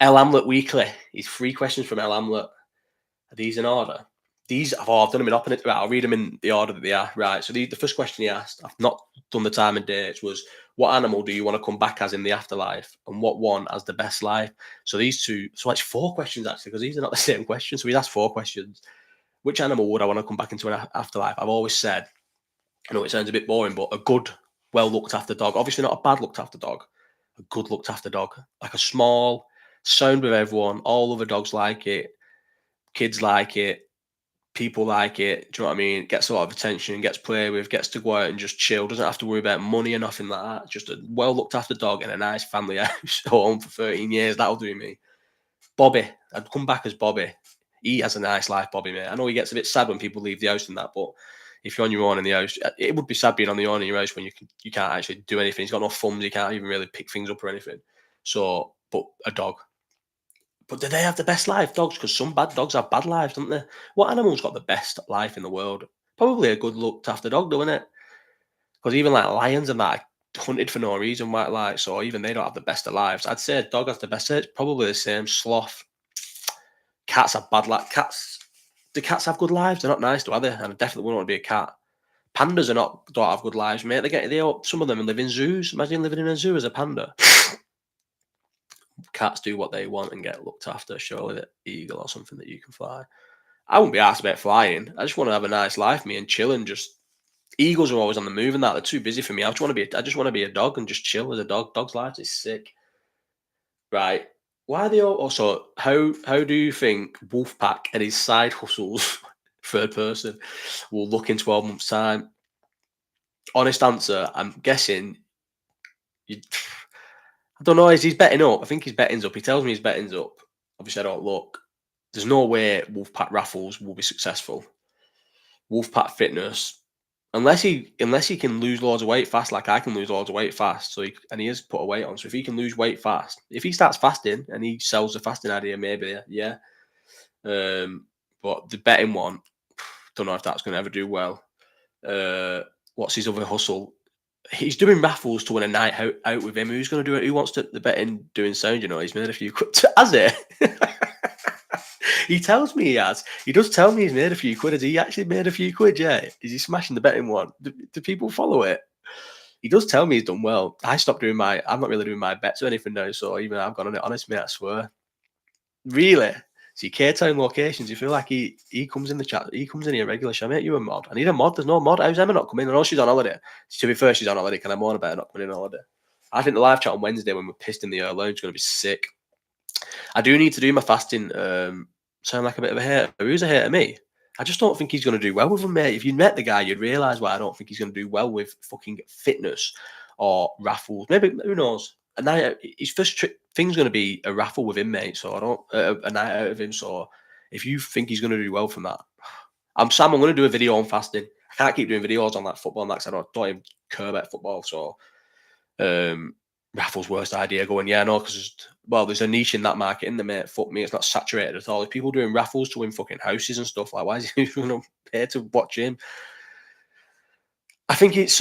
L. Hamlett Weekly. These 3 questions from L. Hamlett. Are these in order? I've done them in opposite. Right, I'll read them in the order that they are. Right, so the first question he asked, I've not done the time and dates, was what animal do you want to come back as in the afterlife, and what one has the best life? So these two, so it's 4 questions actually, because these are not the same questions. So he's asked 4 questions. Which animal would I want to come back into an afterlife? I've always said, I know it sounds a bit boring, but a good, well looked after dog. Obviously not a bad looked after dog. A good looked after dog. Like a small, sound with everyone. All other dogs like it. Kids like it. People like it. Do you know what I mean? Gets a lot of attention, gets played with, gets to go out and just chill. Doesn't have to worry about money or nothing like that. Just a well looked after dog in a nice family house. Home for 13 years. That'll do me. Bobby. I'd come back as Bobby. He has a nice life, Bobby, mate. I know he gets a bit sad when people leave the house and that, but if you're on your own in the house, it would be sad being on your own in your house when you can't actually do anything. He's got no thumbs. He can't even really pick things up or anything. So, but a dog. But do they have the best life, dogs? Because some bad dogs have bad lives, don't they? What animal's got the best life in the world? Probably a good looked after dog, doesn't it? Because even like lions and that are hunted for no reason, like so even they don't have the best of lives. I'd say a dog has the best. It's probably the same. Sloth. Cats have bad life. Do cats have good lives? They're not nice, do are they? And I definitely wouldn't want to be a cat. Pandas don't have good lives, mate. Some of them live in zoos. Imagine living in a zoo as a panda. Cats do what they want and get looked after. Surely the eagle or something that you can fly. I wouldn't be asked about flying. I just want to have a nice life, me, and chill and just. Eagles are always on the move and that. They're too busy for me. I just want to be a dog and just chill as a dog. Dog's life is sick. Right. Why are they all also how do you think Wolfpack and his side hustles third person will look in 12 months' time? Honest answer, I'm guessing you, I don't know, is he's betting up? I think his betting's up. He tells me his betting's up. Obviously I don't look. There's no way Wolfpack raffles will be successful. Wolfpack fitness. Unless he can lose loads of weight fast, like I can lose loads of weight fast, and he has put a weight on. So if he can lose weight fast, if he starts fasting and he sells the fasting idea, maybe yeah. But the betting one, don't know if that's going to ever do well. What's his other hustle? He's doing raffles to win a night out with him. Who's going to do it? Who wants the betting doing sound? You know, he's made a few. Has it? He tells me he has. He does tell me he's made a few quid. Has he actually made a few quid? Yeah. Is he smashing the betting one? Do people follow it? He does tell me he's done well. I'm not really doing my bets or anything now. So even I've gone on it, honest, mate, I swear. Really? See, K-Town locations, you feel like he comes in the chat. He comes in here regularly. Shall I make you a mod? I need a mod. There's no mod. How's Emma not coming? I know she's on holiday. To be fair, she's on holiday. Can I moan about her not coming in on holiday? I think the live chat on Wednesday when we're pissed in the lounge is going to be sick. I do need to do my fasting. Sound like a bit of a hater. Who's a hater? Me? I just don't think he's going to do well with him, mate. If you met the guy, you'd realise why I don't think he's going to do well with fucking fitness or raffles. Maybe, who knows? A night out, his first thing's going to be a raffle with him, mate. So I don't a night out of him. So if you think he's going to do well from that, I'm Sam. I'm going to do a video on fasting. I can't keep doing videos on that football because I don't even care about football. So raffles worst idea. Going because there's a niche in that market in the mate. Fuck me, it's not saturated at all. If people doing raffles to win fucking houses and stuff, like why is he going to pay to watch him? I think he's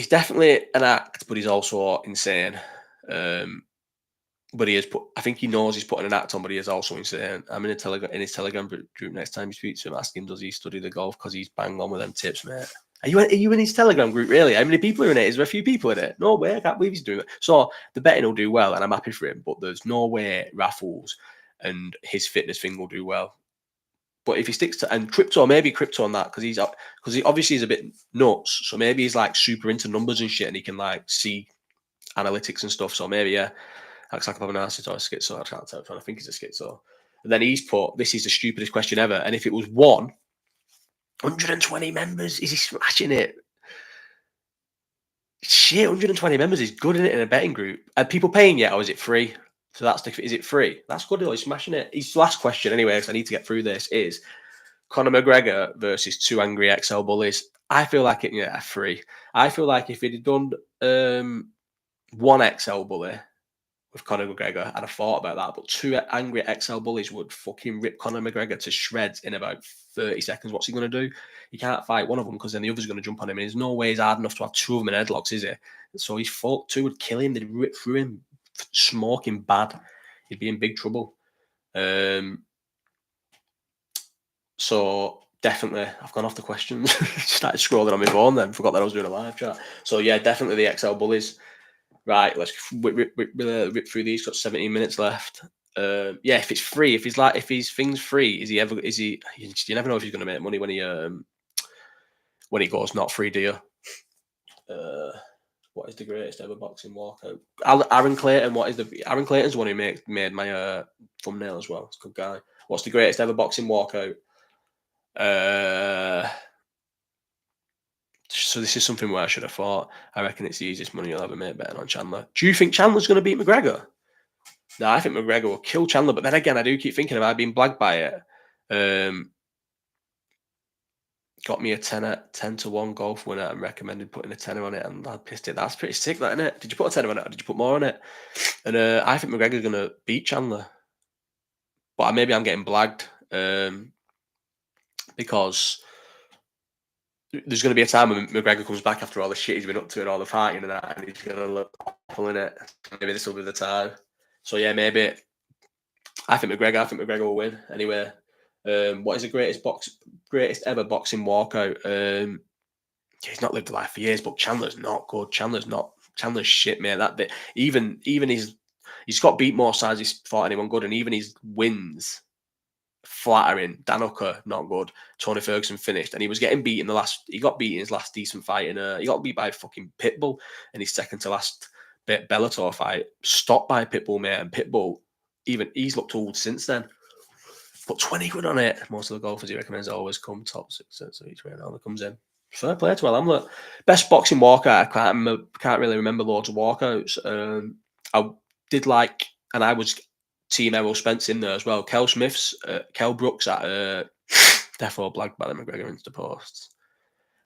definitely an act, but he's also insane. But I think he knows he's putting an act on, but he is also insane. I'm in his Telegram group next time you speak to him, ask him, does he study the golf? Because he's bang on with them tips, mate. Are you in his Telegram group, really? How many people are in it? Is there a few people in it? No way, I can't believe he's doing it. So the betting will do well, and I'm happy for him, but there's no way raffles and his fitness thing will do well. But if he sticks to, and crypto on that, because he obviously is a bit nuts, so maybe he's like super into numbers and shit, and he can like see analytics and stuff, so maybe, yeah. Acts like I'm an narcissist or a schizo. I can't tell. I'm trying to think he's a schizo. And then he's put, this is the stupidest question ever. And if it was 120 members, is he smashing it? Shit, 120 members is good, isn't it, in a betting group? Are people paying yet, or is it free? So is it free? That's good, though. He's smashing it. His last question, anyway, because I need to get through this, is Conor McGregor versus two angry XL bullies. I feel like free. I feel like if he'd had done one XL bully with Conor McGregor, I'd have thought about that. But two angry XL bullies would fucking rip Conor McGregor to shreds in about 30 seconds. What's he going to do? He can't fight one of them because then the other's going to jump on him. And there's no way he's hard enough to have two of them in headlocks, is he? So he's fucked. Two would kill him. They'd rip through him, smoke him bad. He'd be in big trouble. So definitely, I've gone off the questions. Started scrolling on my phone then. Forgot that I was doing a live chat. So yeah, definitely the XL bullies. Right, let's rip through these. Got 17 minutes left. If it's free, if his thing's free, is he? You never know if he's going to make money when he goes not free, do you? What is the greatest ever boxing walkout? Aaron Clayton. Aaron Clayton's the one who made my thumbnail as well. It's a good guy. What's the greatest ever boxing walkout? So this is something where I should have thought. I reckon it's the easiest money you'll ever make betting on Chandler. Do you think Chandler's going to beat McGregor? No, I think McGregor will kill Chandler. But then again, I do keep thinking about being blagged by it. Got me a 10-1 golf winner and recommended putting a tenner on it, and I pissed it. That's pretty sick, that, isn't it? Did you put a tenner on it, or did you put more on it? And I think McGregor's going to beat Chandler. But maybe I'm getting blagged because there's going to be a time when McGregor comes back after all the shit he's been up to and all the fighting and that, and he's going to look awful in it. Maybe this will be the time. So yeah, maybe I think McGregor will win. Anyway, what is the greatest ever boxing walkout? He's not lived a life for years, but Chandler's not good. Chandler's shit, mate. That bit, even he's got beat more times he's fought anyone good, and even his wins flattering. Dan Hooker, not good. Tony Ferguson finished, and he was getting beat in the last. He got beat in his last decent fight, and he got beat by fucking Pitbull in his second to last Bellator fight. Stopped by Pitbull, mate, and Pitbull he's looked old since then. Put 20 quid on it. Most of the golfers he recommends always come top six, so each way around comes in. Fair play to Hamlett. Best boxing walkout. I can't really remember loads of walkouts. I did like, and I was Team Errol Spence in there as well. Kel Brooks at Defo blagged by the McGregor into the posts.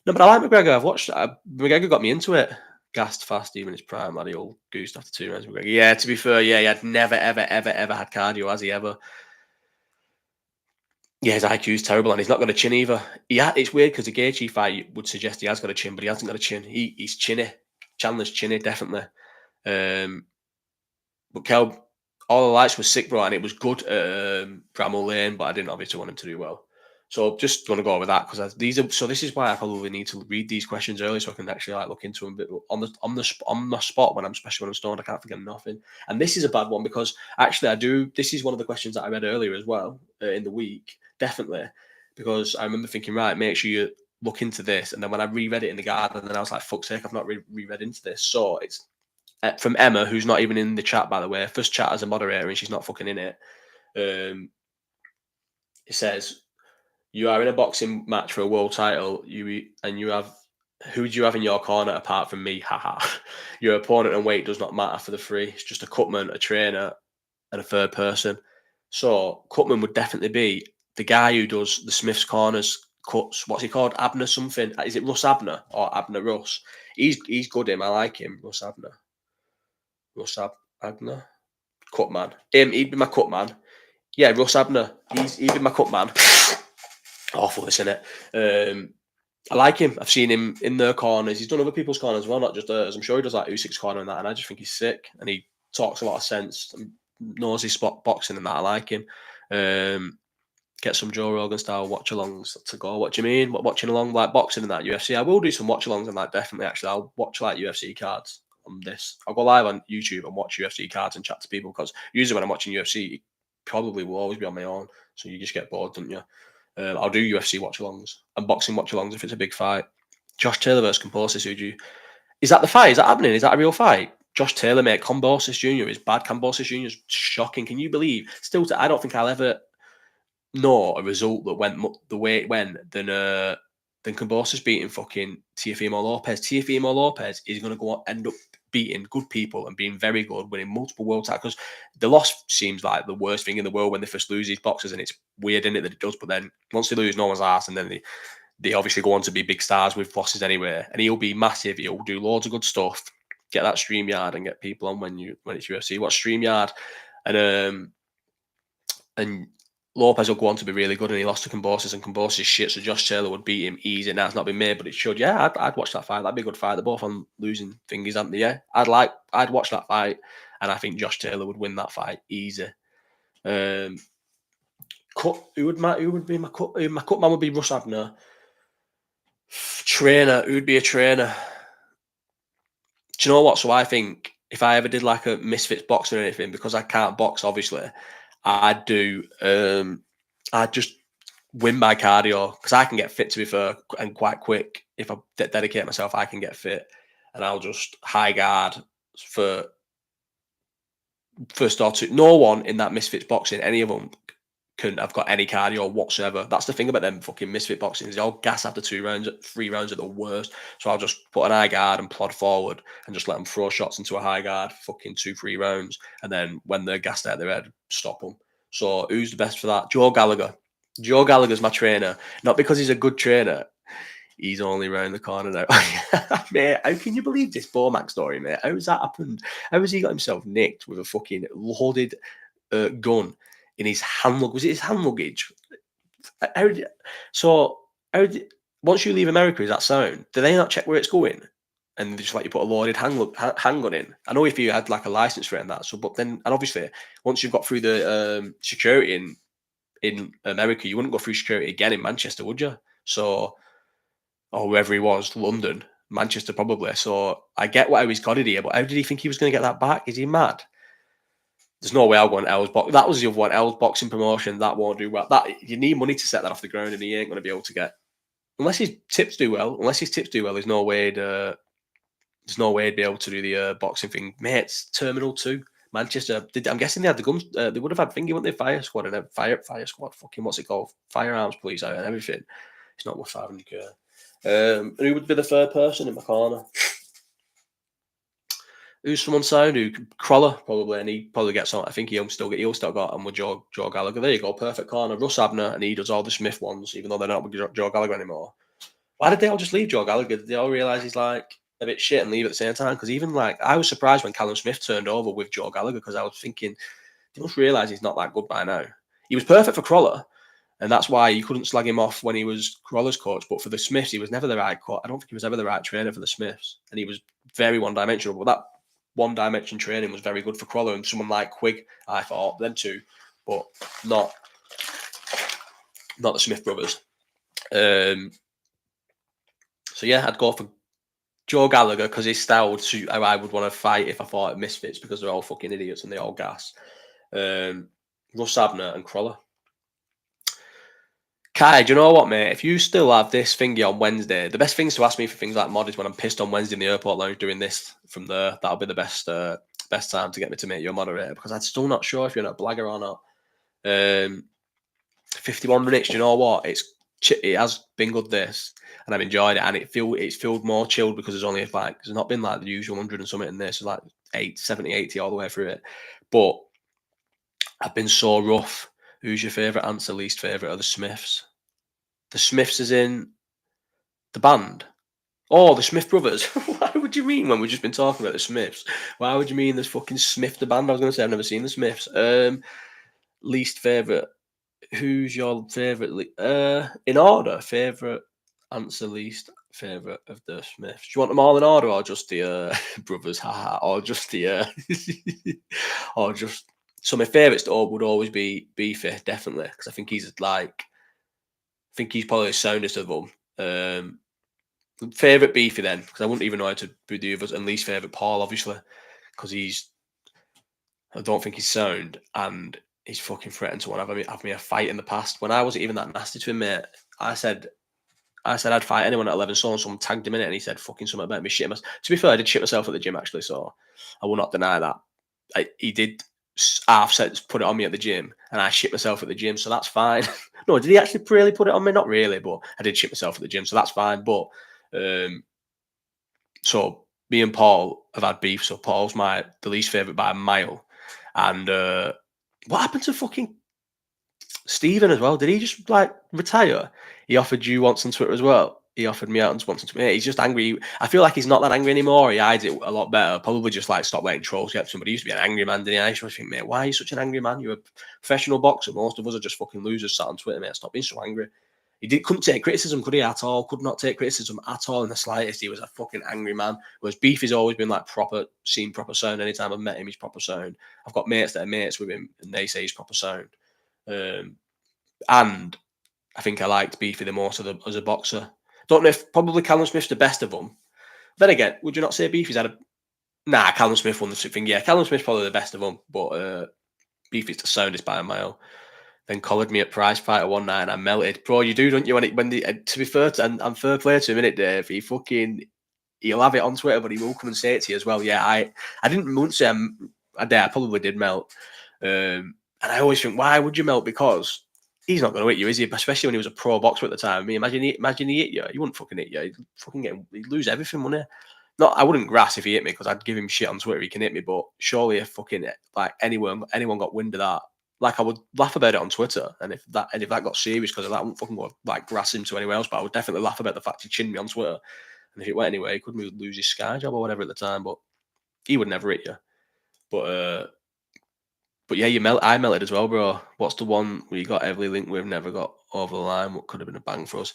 No, but I like McGregor. I've watched McGregor got me into it. Gassed fast, even his prime, like the old goose after 2 rounds. McGregor. Yeah, to be fair, he had never, ever had cardio, has he ever? Yeah, his IQ's terrible, and he's not got a chin either. It's weird because the Gaethje fight would suggest he has got a chin, but he hasn't got a chin. He's chinny. Chandler's chinny, definitely. But Kel, all the lights were sick, bro, and it was good at Bramall Lane, but I didn't obviously want him to do well. So just going to go with that because this is why I probably need to read these questions early so I can actually like look into them. But on the spot especially when I'm stoned, I can't forget nothing. And this is a bad one because actually I do. This is one of the questions that I read earlier as well in the week, definitely, because I remember thinking, right, make sure you look into this. And then when I reread it in the garden, then I was like, fuck's sake, I've not reread into this. So it's from Emma, who's not even in the chat, by the way. First chat as a moderator, and she's not fucking in it. It says, you are in a boxing match for a world title. You have, who do you have in your corner apart from me? Haha. Your opponent and weight does not matter for the three. It's just a cutman, a trainer, and a third person. So cutman would definitely be the guy who does the Smith's Corners cuts. What's he called? Abner something. Is it Russ Abner or Abner Russ? He's good. I like him. Russ Abner. Abner. Cutman. He'd be my cutman. Yeah, Russ Abner. He'd be my cutman. Awful, isn't it? I like him. I've seen him in their corners. He's done other people's corners as well, not just theirs. I'm sure he does like Usyk's corner and that, and I just think he's sick. And he talks a lot of sense, and knows his spot boxing and that. I like him. Get some Joe Rogan style watch-alongs to go. What do you mean? Watching along like boxing and that UFC? I will do some watch-alongs and that, definitely. Actually, I'll watch like UFC cards on this. I'll go live on YouTube and watch UFC cards and chat to people because usually when I'm watching UFC, it probably will always be on my own. So you just get bored, don't you? I'll do UFC watch-alongs and boxing watch-alongs if it's a big fight. Josh Taylor versus Kambosos, is that the fight? Is that happening? Is that a real fight? Josh Taylor, mate, Kambosos Jr. is bad. Kambosos Jr. is shocking. Can you believe? Still, I don't think I'll ever know a result that went the way it went than Kambosos beating fucking Teofimo Lopez. Teofimo Lopez is going to go end up beating good people and being very good, winning multiple world titles. The loss seems like the worst thing in the world when they first lose these boxers, and it's weird, isn't it, that it does. But then once they lose, no one's asked, and then they obviously go on to be big stars with losses anyway. And he'll be massive. He'll do loads of good stuff. Get that StreamYard and get people on when it's UFC. Watch StreamYard, and Lopez will go on to be really good, and he lost to Kambosos, and Kambosos is shit, so Josh Taylor would beat him easy. Now it's not been made, but it should. Yeah, I'd watch that fight. That'd be a good fight. They're both on losing thingies, aren't they? Yeah, I'd watch that fight, and I think Josh Taylor would win that fight easy. Who would be my cut? My cut man would be Russ Abner. Trainer, who'd be a trainer? Do you know what? So I think if I ever did like a Misfits boxing or anything, because I can't box, obviously, I'd do. I'd just win by cardio because I can get fit, to be fair, and quite quick. If I dedicate myself, I can get fit, and I'll just high guard for first or two. No one in that Misfits boxing, any of them, can have got any cardio whatsoever. That's the thing about them fucking Misfit boxing is they all gas after 2 rounds, 3 rounds at the worst. So I'll just put an high guard and plod forward and just let them throw shots into a high guard, fucking 2-3 rounds, and then when they're gassed out their head, stop them. So who's the best for that? Joe Gallagher. Joe Gallagher's my trainer, not because he's a good trainer. He's only round the corner now. Mate, how can you believe this Bomac story, mate? How has that happened? How has he got himself nicked with a fucking loaded gun in his hand luggage? Was it his hand luggage? Once you leave America, is that sound? Do they not check where it's going? and they just let you put a loaded handgun in. I know if you had like a license for it and that, so but then and obviously once you've got through the security in America, you wouldn't go through security again in Manchester, would you? So or wherever he was, London, Manchester probably. So I get why he's got it here, but how did he think he was going to get that back? Is he mad? There's no way I'll go on L's box. That was the other one, L's boxing promotion. That won't do well. That you need money to set that off the ground, and he ain't going to be able to get unless his tips do well. Unless his tips do well, there's no way. There's no way he'd be able to do the boxing thing. Mate, it's Terminal 2. Manchester. I'm guessing they had the guns. They would have had thingy, wouldn't they? Fire squad and fire squad. Fucking what's it called? Firearms police out and everything. It's not worth having to and who would be the third person in my corner? Who's someone sound? Who Crawler probably, and he probably gets on. I think he'll still got on with Joe Gallagher. There you go, perfect corner. Russ Abner, and he does all the Smith ones, even though they're not with Joe Gallagher anymore. Why did they all just leave Joe Gallagher? Did they all realise he's like a bit shit and leave at the same time? Because even like I was surprised when Callum Smith turned over with Joe Gallagher because I was thinking they must realise he's not that good by now. He was perfect for Crawler, and that's why you couldn't slag him off when he was Crawler's coach. But for the Smiths, he was never the right coach. I don't think he was ever the right trainer for the Smiths, and he was very one-dimensional. But that one-dimension training was very good for Crawler and someone like Quigg. I thought them two, but not the Smith brothers. So yeah, I'd go for Joe Gallagher because his style would suit how I would want to fight if I fought Misfits because they're all fucking idiots and they all gas. Russ Abner and Crawler. Kai, do you know what, mate? If you still have this thingy on Wednesday, the best things to ask me for things like mod is when I'm pissed on Wednesday in the airport lounge doing this from there. That'll be the best time to get me to make you a moderator because I'm still not sure if you're a blagger or not. 51 minutes, do you know what? It has been good this, and I've enjoyed it, and it's felt more chilled because there's not been like the usual 100 and something in this, so like 70, 80 all the way through it. But I've been so rough. Who's your favourite answer, least favourite of the Smiths? The Smiths is in the band. Oh, the Smith brothers. Why would you mean when we've just been talking about the Smiths? Why would you mean there's fucking Smith the band? I was going to say I've never seen the Smiths. Least favourite. Who's your favourite? In order, favourite answer, least favourite of the Smiths. Do you want them all in order, or just the brothers? Haha, or just the or just. So my favourites would always be Beefy, definitely, because I think he's probably the soundest of them. Favourite Beefy then, because I wouldn't even know how to do the others, and least favourite Paul, obviously, because I don't think he's sound, and he's fucking threatened to have me a fight in the past. When I wasn't even that nasty to him, mate, I said I'd fight anyone at 11 stone. Someone tagged him in it, and he said fucking something about me shitting myself. To be fair, I did shit myself at the gym actually, so I will not deny that. He did half put it on me at the gym, and I shit myself at the gym, so that's fine. No, did he actually really put it on me? Not really, but I did shit myself at the gym, so that's fine. But so me and Paul have had beef. So Paul's the least favourite by a mile. And what happened to fucking Stephen as well? Did he just like retire? He offered you once on Twitter as well. He offered me out once on Twitter. He's just angry. I feel like he's not that angry anymore. He hides it a lot better. Probably just like stop letting trolls get to him. But he used to be an angry man, didn't he? I used to think, mate, why are you such an angry man? You're a professional boxer. Most of us are just fucking losers sat on Twitter, mate. Stop being so angry. Couldn't take criticism, could he, at all? Could not take criticism at all in the slightest. He was a fucking angry man. Whereas Beefy's always been like proper sound. Anytime I've met him, he's proper sound. I've got mates that are mates with him, and they say he's proper sound. And I think I liked Beefy the most as a boxer. Don't know if probably Callum Smith's the best of them. Then again, would you not say Beefy's had a... Nah, Callum Smith won the thing. Yeah, Callum Smith's probably the best of them, but Beefy's the soundest by a mile. Then collared me at Prize Fighter one night and I melted. Bro, you do, don't you? To be fair to, and fair play to him, innit, Dave? He'll have it on Twitter, but he will come and say it to you as well. Yeah, I wouldn't say I probably did melt. And I always think, why would you melt? Because he's not going to hit you, is he? Especially when he was a pro boxer at the time. I mean, imagine he hit you. He wouldn't fucking hit you. He'd lose everything, wouldn't he? Not, I wouldn't grass if he hit me because I'd give him shit on Twitter. He can hit me, but surely if fucking like anyone got wind of that, like I would laugh about it on Twitter, and if that got serious because of that, I wouldn't fucking go like grass him to anywhere else. But I would definitely laugh about the fact he chinned me on Twitter, and if it went anywhere, he could lose his Sky job or whatever at the time. But he would never hit you. But yeah, I melted as well, bro. What's the one we got heavily linked with, never got over the line? What could have been a bang for us?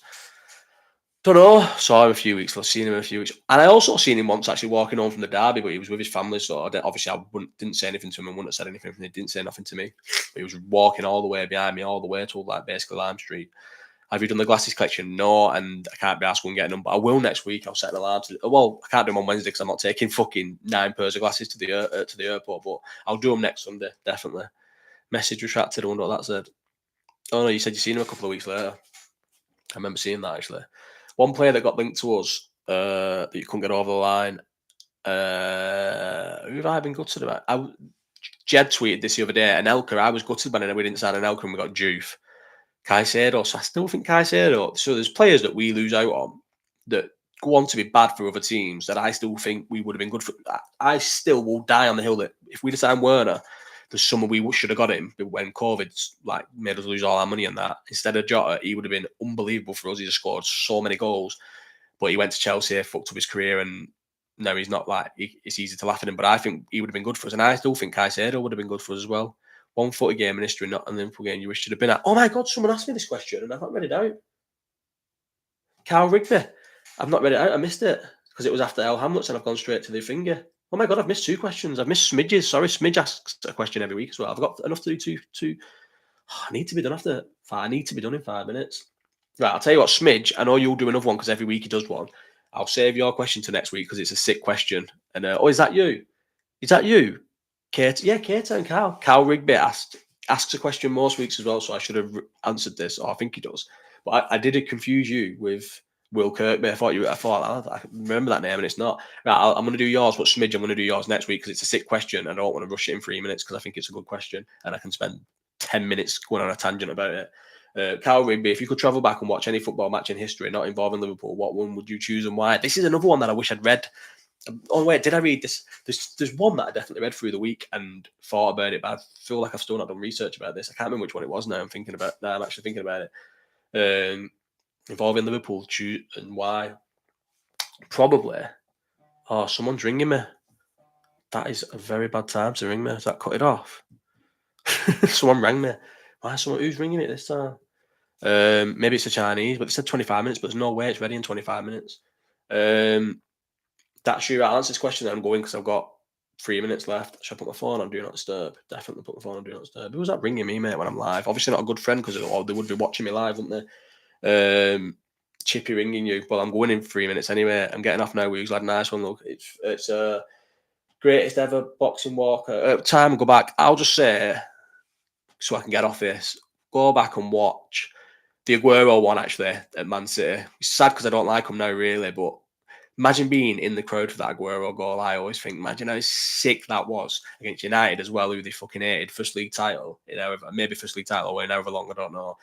Don't know. Saw him a few weeks. I've seen him in a few weeks, and I also seen him once actually walking home from the derby, but he was with his family, so obviously didn't say anything to him and wouldn't have said anything. He didn't say nothing to me. But he was walking all the way behind me, all the way to like basically Lime Street. Have you done the glasses collection? No, and I can't be asked when getting them, but I will next week. I'll set an alarm. Well, I can't do them on Wednesday because I'm not taking fucking 9 pairs of glasses to the airport, but I'll do them next Sunday, definitely. Message retracted. I wonder what that said. Oh no, you said you seen him a couple of weeks later. I remember seeing that actually. One player that got linked to us that you couldn't get over the line. Who have I been gutted about? Jed tweeted this the other day. Anelka, I was gutted by we didn't sign Anelka and we got Juve. Caicedo, so I still think Caicedo. So there's players that we lose out on that go on to be bad for other teams that I still think we would have been good for. I still will die on the hill that if we'd have signed Werner, the summer we should have got him when COVID's like made us lose all our money on that. Instead of Jota, he would have been unbelievable for us. He's scored so many goals, but he went to Chelsea, fucked up his career, and no, he's not like it's easy to laugh at him. But I think he would have been good for us, and I still think Caicedo would have been good for us as well. 140 game in history, not an Liverpool game you wish should have been at. Oh my God, someone asked me this question and I've not read it out. Carl Rigby. I've not read it out. I missed it because it was after El Hamlett and I've gone straight to the finger. Oh my God, I've missed 2 questions. I've missed Smidge's. Sorry, Smidge asks a question every week as well. I've got enough to do two. Oh, I need to be done I need to be done in 5 minutes. Right, I'll tell you what, Smidge, I know you'll do another one because every week he does one. I'll save your question to next week because it's a sick question. And oh, is that you? Is that you? Kate? Yeah, Kate and Carl. Carl Rigby asks a question most weeks as well, so I should have answered this, or I think he does. But I did confuse you with Will Kirkby. I thought I remember that name, and it's not. Right, I'm going to do yours, but Smidge, I'm going to do yours next week because it's a sick question. And I don't want to rush it in 3 minutes because I think it's a good question, and I can spend 10 minutes going on a tangent about it. Carl Rigby, if you could travel back and watch any football match in history not involving Liverpool, what one would you choose and why? This is another one that I wish I'd read. Oh wait, did I read this? There's one that I definitely read through the week and thought about it, but I feel like I've still not done research about this. I can't remember which one it was now. I'm actually thinking about it. Involving Liverpool, choose and why? Probably. Oh, someone's ringing me. That is a very bad time to ring me. Has that cut it off? Someone rang me. Who's ringing it this time? Maybe it's a Chinese, but it said 25 minutes, but there's no way it's ready in 25 minutes. That's you. I'll answer this question that I'm going because I've got 3 minutes left. Should I put my phone on Do Not Disturb? Definitely put my phone on Do Not Disturb. Who was that ringing me, mate, when I'm live? Obviously not a good friend because they would be watching me live, wouldn't they? Chippy ringing you. Well, I'm going in 3 minutes anyway. I'm getting off now. We've had a nice one. Look, it's greatest ever boxing walk. Time to go back. I'll just say, so I can get off this, go back and watch the Aguero one actually at Man City. It's sad because I don't like him now, really, but imagine being in the crowd for that Aguero goal. I always think, imagine how sick that was against United as well, who they fucking hated. First league title, maybe first league title or however long, I don't know.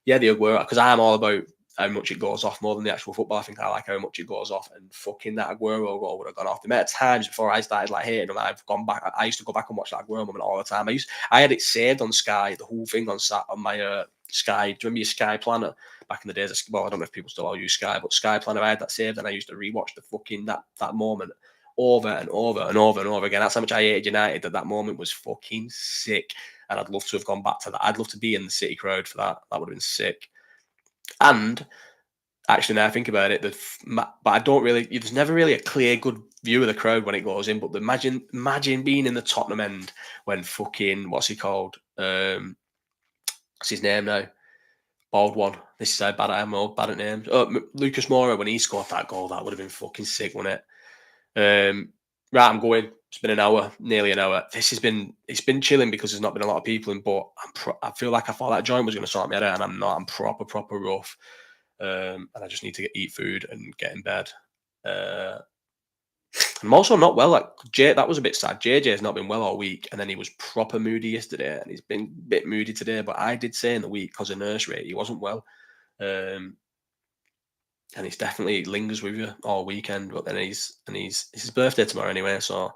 Yeah, the Aguero, because I'm all about how much it goes off more than the actual football. I think I like how much it goes off, and fucking that Aguero goal would have gone off. The amount of times before I started like hating him, I've gone back. I used to go back and watch that Aguero moment all the time. I had it saved on Sky, the whole thing on my Sky. Do you remember your Sky Planner back in the days? Well, I don't know if people still all use Sky, but Sky Planner, I had that saved, and I used to rewatch the fucking that moment over and over and over and over again. That's how much I hated United. That moment was fucking sick, and I'd love to have gone back to that. I'd love to be in the City crowd for that. That would have been sick. And actually, now I think about it, but I don't really. There's never really a clear, good view of the crowd when it goes in. But imagine being in the Tottenham end when fucking what's he called? What's his name now? Bald one. This is how bad I am. Bad at names. Lucas Moura, when he scored that goal, that would have been fucking sick, wouldn't it? Right, I'm going. It's been an hour, nearly an hour. It's been chilling because there's not been a lot of people in, but I feel like I thought that joint was going to sort me out, and I'm not. I'm proper rough. And I just need to eat food and get in bed. I'm also not well. Like that was a bit sad. JJ's not been well all week, and then he was proper moody yesterday, and he's been a bit moody today. But I did say in the week because of nursery he wasn't well, and it's definitely lingers with you all weekend. But then it's his birthday tomorrow anyway, so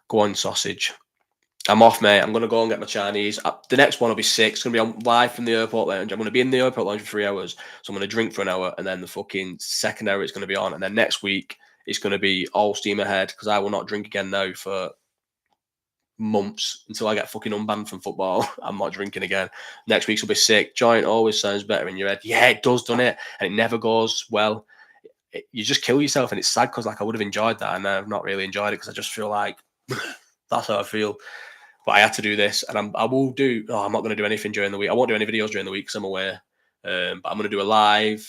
go on sausage. I'm off, mate. I'm going to go and get my Chinese. The next one will be 6. It's going to be on live from the airport lounge. I'm going to be in the airport lounge for 3 hours. So I'm going to drink for an hour, and then the fucking second hour it's going to be on. And then next week it's going to be all steam ahead because I will not drink again now for months until I get fucking unbanned from football. I'm not drinking again. Next week's will be sick. Joint always sounds better in your head. Yeah, it does, doesn't it? And it never goes well. you just kill yourself, and it's sad because like I would have enjoyed that, and I've not really enjoyed it because I just feel like that's how I feel. But I had to do this, and I will do. Oh, I'm not going to do anything during the week. I won't do any videos during the week because I'm away. But I'm going to do a live.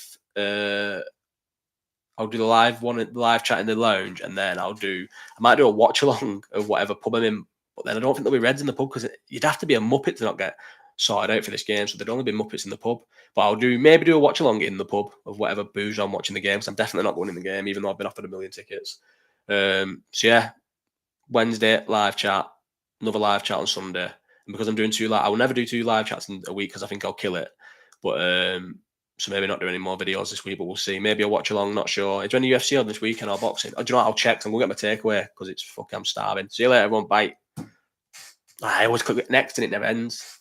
I'll do the live chat in the lounge, and then I might do a watch along of whatever pub I'm in. But then I don't think there'll be Reds in the pub because you'd have to be a muppet to not get sorted out for this game. So there'd only be Muppets in the pub. But I'll maybe do a watch along in the pub of whatever booze I'm watching the game. Because I'm definitely not going in the game, even though I've been offered 1 million tickets. So yeah, Wednesday live chat, another live chat on Sunday. And because I'm doing I will never do 2 live chats in a week because I think I'll kill it. But so maybe not do any more videos this week, but we'll see. Maybe I'll watch along, not sure. Is there any UFC on this weekend or boxing? Oh, do you know what? I'll check. I'm going to get my takeaway because I'm starving. See you later, everyone. Bye. I always click next and it never ends.